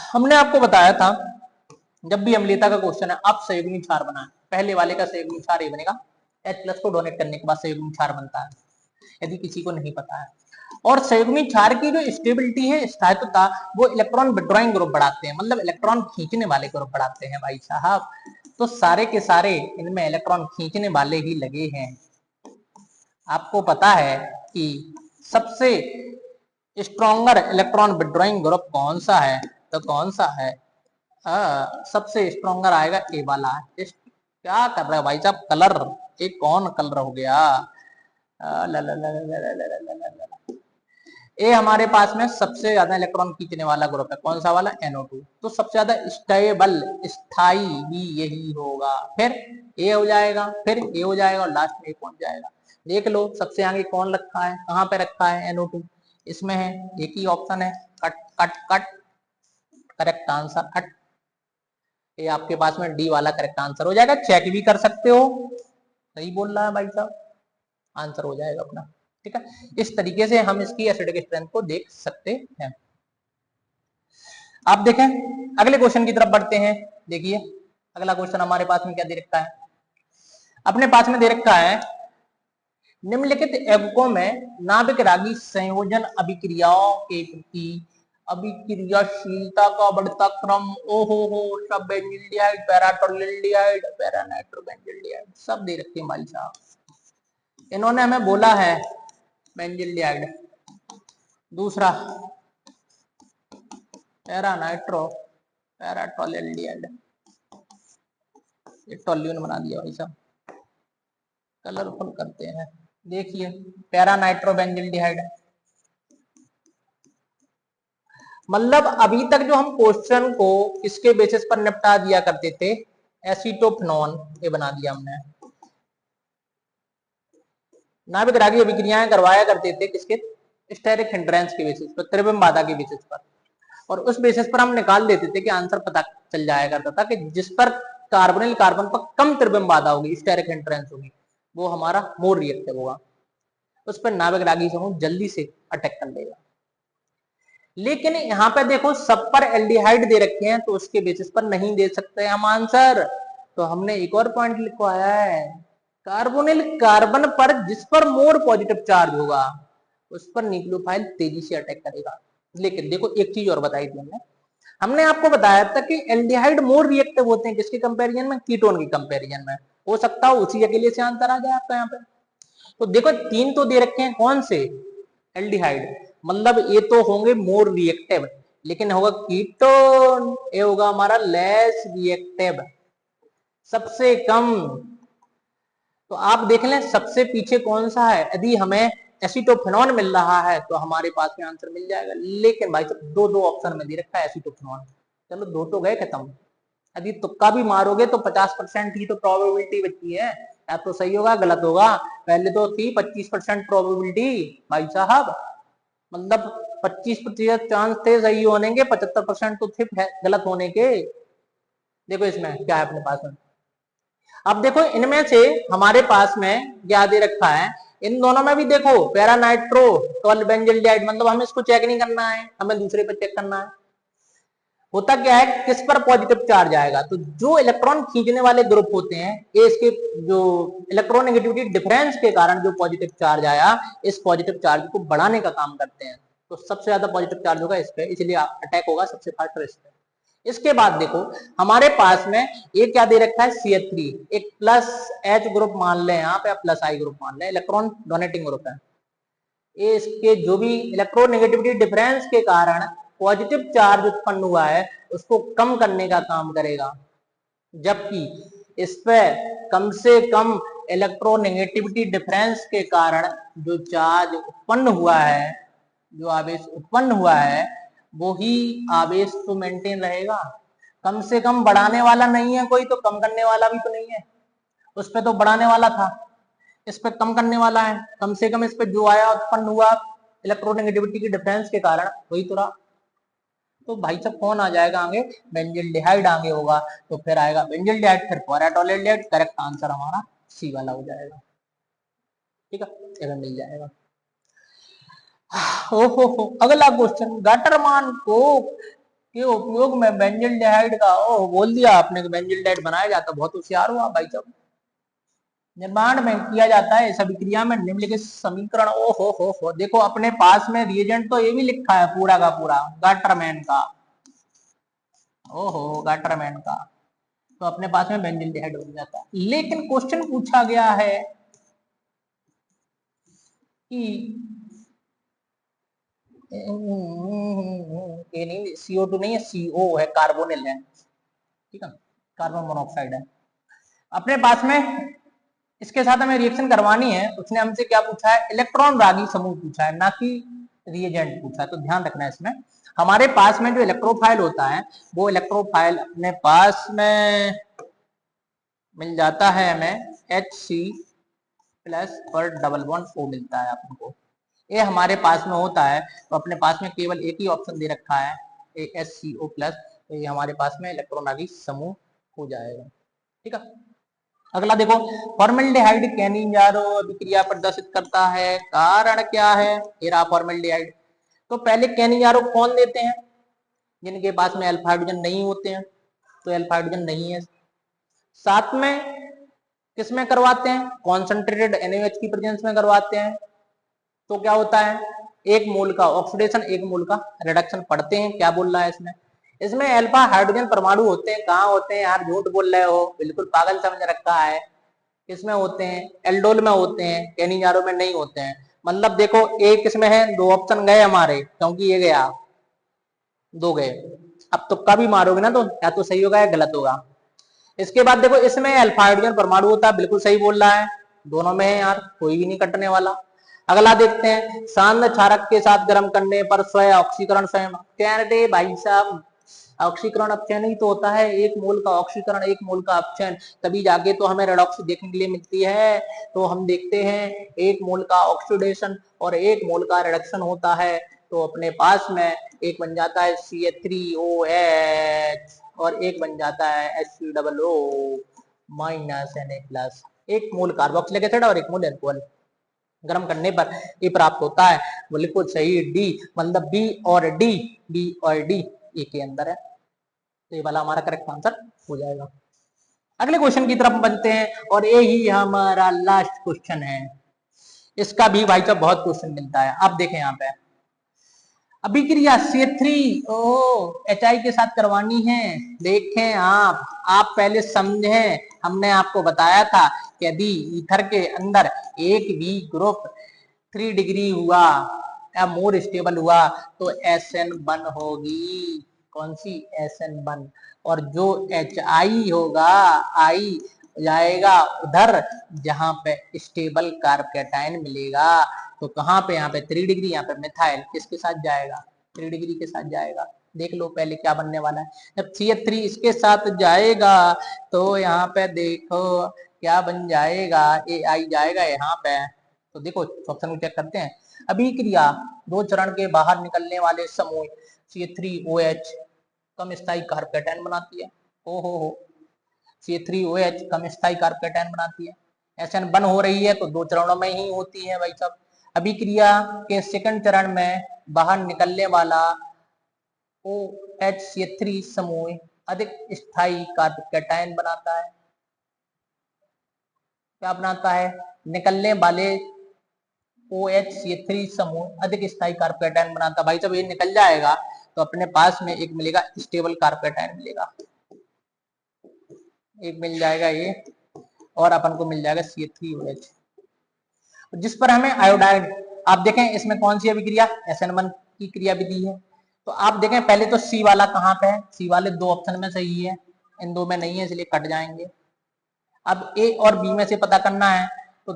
हमने आपको बताया था जब भी अम्लीयता का क्वेश्चन है आप संयुग्मी क्षार बनाएं, पहले वाले का संयुग्मी क्षार ये बनेगा, H+ को डोनेट करने के बाद संयुग्मी क्षार बनता है, यदि किसी को नहीं पता है। और संयुग्मी क्षार की जो स्टेबिलिटी है, स्थायित्वता, वो इलेक्ट्रॉन विड्रॉइंग ग्रुप बढ़ाते हैं, मतलब इलेक्ट्रॉन खींचने वाले ग्रुप बढ़ाते हैं भाई साहब। तो सारे के सारे इनमें इलेक्ट्रॉन खींचने वाले ही लगे हैं। आपको पता है कि सबसे स्ट्रॉन्गर इलेक्ट्रॉन विड्रॉइंग ग्रुप कौन सा है, तो कौन सा है, सबसे स्ट्रॉन्गर आएगा ए वाला। क्या कर रहा है भाई साहब, कलर, एक कौन कलर हो गया, ए हमारे पास में सबसे ज्यादा इलेक्ट्रॉन खींचने वाला ग्रुप है, कौन सा वाला, NO2। तो सबसे ज्यादा स्टेबल, स्थाई भी यही होगा। फिर ए हो जाएगा, फिर ए हो जाएगा और लास्ट में ए पहुंच जाएगा। देख लो सबसे आगे कौन रखा है, कहां पे रखा है, NO2 इसमें है, एक ही ऑप्शन है, cut cut cut, correct answer हट। ये आपके पास में डी वाला करेक्ट आंसर हो जाएगा, चेक भी कर सकते हो, सही बोल रहा है भाई साहब, आंसर हो जाएगा अपना। ठीक है, इस तरीके से हम इसकी एसिडिक स्ट्रेंथ को देख सकते हैं। आप देखें अगले क्वेश्चन की तरफ बढ़ते हैं। देखिए अगला क्वेश्चन हमारे पास में क्या दे रखा है, अपने पास में दे रखा है निम्नलिखित एवकों में नाभिक रागी संयोजन अभिक्रियाओं के प्रति अभिक्रियाशीलता का बढ़ता क्रम, ओहो हो, सब बेंजिल्डिहाइड, पैराटोल्डिहाइड, पैरानाइट्रोबेंजिल्डिहाइड सब दे रखे हैं भाई साहब। इन्होंने हमें बोला है बेंजिल्डिहाइड, दूसरा पैरानाइट्रो पैराटोल्डिहाइड, एक टोल्यून बना दिया भाई साहब, कलरफुल करते हैं। देखिए पैरानाइट्रोबेंजिल्डिहाइड, मतलब अभी तक जो हम क्वेश्चन को इसके बेसिस पर निपटा दिया करते थे, एसीटोफेनॉन ये बना दिया हमने, नाभिक रागी अभिक्रियाएं करवाया करते थे किसके, स्टेरिक हिंड्रेंस के बेसिस पर, त्रिविम बाधा के बेसिस पर, और उस बेसिस पर हम निकाल देते थे कि आंसर पता चल जाया करता था कि जिस पर कार्बोनिल कार्बन पर कम त्रिविम बाधा होगी, स्टेरिक हिंड्रेंस होगी, वो हमारा मोर रिएक्टिव होगा, उस पर नाभिक रागी समूह जल्दी से अटैक कर लेगा। लेकिन यहाँ पे देखो सब पर एल्डिहाइड दे रखे हैं, तो उसके बेसिस पर नहीं दे सकते हम आंसर, तो हमने एक और पॉइंट लिखवाया है, कार्बोनिल कार्बन पर जिस पर मोर पॉजिटिव चार्ज होगा उस पर न्यूक्लियोफाइल तेजी से अटैक करेगा। लेकिन देखो एक चीज और बताई थी हमने आपको बताया था कि एल्डिहाइड मोर रिएक्टिव होते हैं किसके कंपैरिजन में, कीटोन के कंपैरिजन में। हो सकता है उसी अकेले से आंसर आ जाए आपका यहाँ पे। तो देखो तीन तो दे रखे हैं, कौन से, एल्डिहाइड, मतलब ये तो होंगे मोर रिएक्टिव, लेकिन होगा कीटोन, ये होगा हमारा लेस रिएक्टिव, सबसे कम। तो आप देख लें सबसे पीछे कौन सा है, यदि हमें एसीटोफेनॉन मिल रहा है तो हमारे पास में आंसर मिल जाएगा। लेकिन भाई साहब दो दो ऑप्शन में दे रखा है एसीटोफेनॉन, चलो दो तो गए खत्म, यदि तुक्का भी मारोगे तो 50% ही तो प्रोबेबिलिटी बची है, या तो सही होगा गलत होगा, पहले तो थी 25% प्रोबेबिलिटी भाई साहब, मतलब 25% चांस थे सही होने के, 75% तो थे गलत होने के। देखो इसमें क्या है अपने पास में, अब देखो इनमें से हमारे पास में क्या दे रखा है, इन दोनों में भी देखो पैरानाइट्रो टोल्यून, मतलब हमें इसको चेक नहीं करना है, हमें दूसरे पर चेक करना है। होता क्या है, किस पर पॉजिटिव चार्ज आएगा, तो जो इलेक्ट्रॉन खींचने वाले ग्रुप होते हैं ये इसके जो इलेक्ट्रोनेगेटिविटी डिफरेंस के कारण जो पॉजिटिव चार्ज आया, इस पॉजिटिव चार्ज को बढ़ाने का काम करते हैं, तो सबसे ज्यादा पॉजिटिव चार्ज होगा इस पे, इसलिए अटैक होगा सबसे फास्टर इस पे। इसके बाद देखो हमारे पास में ये क्या दे रखा है, CH3, एक प्लस H ग्रुप मान ले, यहाँ पे प्लस I ग्रुप मान ले, इलेक्ट्रॉन डोनेटिंग ग्रुप है, ये इसके जो भी इलेक्ट्रोनेगेटिविटी डिफरेंस के कारण पॉजिटिव चार्ज उत्पन्न हुआ है उसको कम करने का काम करेगा, जबकि इस पे कम से कम इलेक्ट्रोनेगेटिविटी डिफरेंस के कारण जो चार्ज उत्पन्न हुआ है, जो आवेश उत्पन्न हुआ है, वो ही आवेश तो मेंटेन रहेगा, कम से कम बढ़ाने वाला नहीं है कोई, तो कम करने वाला भी तो नहीं है, उस पे तो बढ़ाने वाला था, इस पे कम करने वाला है, कम से कम इस पे जो आया उत्पन्न हुआ इलेक्ट्रोनेगेटिविटी की डिफरेंस के कारण वही तो रहा। तो भाई साहब कौन आ जाएगा आगे, बेंजिल्डिहाइड आगे होगा, तो फिर आएगा बेंजिल्डिहाइड, फिर पैराटोल्डिहाइड, करेक्ट आंसर हमारा सी वाला हो जाएगा। ठीक है, मिल जाएगा। ओहो, अगला क्वेश्चन, गटरमान को के उपयोग में बेंजल्डिहाइड का, ओह बोल दिया आपने कि बेंजल्डिहाइड बनाया जाता, बहुत होशियार हुआ भाई साहब। निर्माण में किया जाता है इस अभिक्रिया में निम्नलिखित समीकरण, ओ हो देखो अपने पास में रिएजेंट तो ये भी लिखा है पूरा का पूरा गाटरमैन का, ओहो गाटरमैन का, तो अपने पास में बेंजल्डिहाइड हो जाता है। लेकिन क्वेश्चन पूछा गया है कि ये नहीं, CO2 नहीं है, CO है, कार्बोनिल है, ठीक है, कार्बन मोनोऑक्साइड है अपने पास में। इसके साथ हमें रिएक्शन करवानी है, उसने हमसे क्या पूछा है, इलेक्ट्रॉन रागी समूह पूछा है, ना कि रिएजेंट पूछा है, तो ध्यान रखना है इसमें। हमारे पास में जो इलेक्ट्रोफाइल होता है वो इलेक्ट्रोफाइल अपने पास में मिल जाता है हमें Hc+ और डबल बॉन्ड O मिलता है अपन को, ये हमारे पास में होता है, तो अपने पास में केवल एक ही ऑप्शन दे रखा है AsCO+, तो ये हमारे पास में इलेक्ट्रॉन रागी समूह हो जाएगा, ठीक है। अगला देखो, फॉर्मल्डिहाइड कैनिजारो अभिक्रिया प्रदर्शित करता है, कारण क्या है, ये रहा फॉर्मल्डिहाइड। तो पहले कैनिजारो कौन देते हैं, जिनके पास में अल्फा हाइड्रोजन नहीं होते हैं, तो अल्फा हाइड्रोजन नहीं है। साथ में किसमें करवाते हैं, कॉन्सेंट्रेटेड NaOH की प्रेजेंस में करवाते हैं, तो क्या होता है, एक मोल का ऑक्सीडेशन एक मोल का रिडक्शन पढ़ते हैं, क्या बोल रहा है इसमें, इसमें अल्फा हाइड्रोजन परमाणु होते हैं, कहाँ होते हैं यार, झूठ बोल रहे हो, बिल्कुल पागल समझ रखा है। किसमें होते हैं, एल्डोल में होते हैं, कैनिजारो में नहीं होते हैं। मतलब देखो एक किसमें है, दो ऑप्शन गए हमारे, क्योंकि ये गया, दो गए, अब तुक्का भी मारोगे ना तो या तो सही होगा या गलत होगा। इसके बाद देखो इसमें अल्फा हाइड्रोजन परमाणु होता है, बिल्कुल सही बोल रहा है, दोनों में है यार, कोई भी नहीं कटने वाला। अगला देखते हैं, शांत क्षारक के साथ गर्म करने पर स्वयं ऑक्सीकरण स्वयं, क्या भाई साहब, ऑक्सीकरण अपचयन ही तो होता है, एक मोल का ऑक्सीकरण एक मोल का अपचयन, तभी जाके तो हमें रेडॉक्स देखने के लिए मिलती है। तो हम देखते हैं एक मोल का ऑक्सीडेशन और एक मोल का रिडक्शन होता है, तो अपने पास में एक बन जाता है CH3OH और एक बन जाता है HCOO- Na+, एक मोल कार्बोक्सिलिक एसिड और एक मोल एल्कोहल गर्म करने पर ये प्राप्त होता है, वो लिक्विड सही डी, मतलब बी और डी ए के अंदर है, तो ये वाला हमारा करेक्ट आंसर हो जाएगा। अगले क्वेश्चन की तरफ बनते हैं और ये ही हमारा लास्ट क्वेश्चन है, इसका भी भाई साहब बहुत क्वेश्चन मिलता है। आप देखें यहाँ पे अभिक्रिया CH3OH के साथ करवानी है, देखें आप पहले समझें, हमने आपको बताया था कि यदि ईथर के अंदर एक भी ग्रुप 3 डिग्री हुआ या मोर स्टेबल हुआ तो SN1 होगी, कौन सी, SN1, और जो HI होगा, आई जाएगा उधर जहां पे स्टेबल कार्बोकैटायन मिलेगा, तो कहां पे, यहाँ पे 3 डिग्री, यहाँ पे मिथाइल किसके साथ जाएगा, 3 डिग्री के साथ जाएगा। देख लो पहले क्या बनने वाला है, जब CH3 इसके साथ जाएगा तो यहाँ पे देखो क्या बन जाएगा, AI जाएगा यहाँ पे, तो देखो ऑप्शन को चेक करते हैं। अभिक्रिया दो चरण के बाहर निकलने वाले समूह CH3OH कम स्थायी कार्बोकैटायन बनाती है, हो CH3OH कम स्थायी कार्बोकैटायन बनाती है, SN1 हो रही है तो दो चरणों में ही होती है भाई साहब। अभिक्रिया के सेकंड चरण में बाहर निकलने वाला OH CH3 समूह अधिक स्थायी कार्बोकैटायन बनाता है, क्या बनाता है, निकलने वाले OH CH3 समूह अधिक स्थायी कार्बोकैटायन बनाता है। भाई साहब ये निकल जाएगा तो अपने पास में एक मिलेगा स्टेबल कार्बोकैटायन मिलेगा, एक मिल जाएगा ये, और अपन को मिल जाएगा CH3OH, जिस पर हमें आयोडाइड, आप देखें इसमें कौन सी अभिक्रिया, SN1 की क्रिया विधि है, तो आप देखें पहले तो सी वाला कहाँ पे है, सी वाले दो ऑप्शन में सही है, इन दो में नहीं है इसलिए कट जाएंगे। अब ए और बी में से पता करना है, तो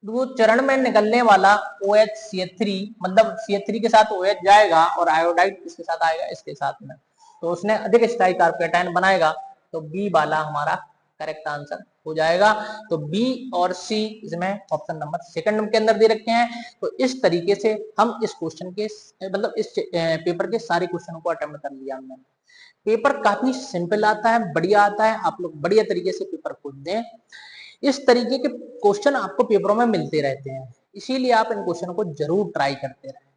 दो चरण में निकलने वाला OH CH3, मतलब CH3 के साथ OH जाएगा और आयोडाइड किसके साथ आएगा, इसके साथ में, तो उसने अधिक स्थायी कार्बोकैटायन बनाएगा, तो बी वाला हमारा करेक्ट आंसर हो जाएगा। तो बी और सी इसमें ऑप्शन नंबर सेकंड के अंदर दे रखे हैं। तो इस तरीके से हम इस क्वेश्चन के, मतलब इस पेपर के सारे क्वेश्चनों को अटेम्प्ट कर लिया हमने। पेपर काफी सिंपल आता है, बढ़िया आता है, आप लोग बढ़िया तरीके से पेपर खोल दें। इस तरीके के क्वेश्चन आपको पेपरों में मिलते रहते हैं, इसीलिए आप इन क्वेश्चनों को जरूर ट्राई करते रहें।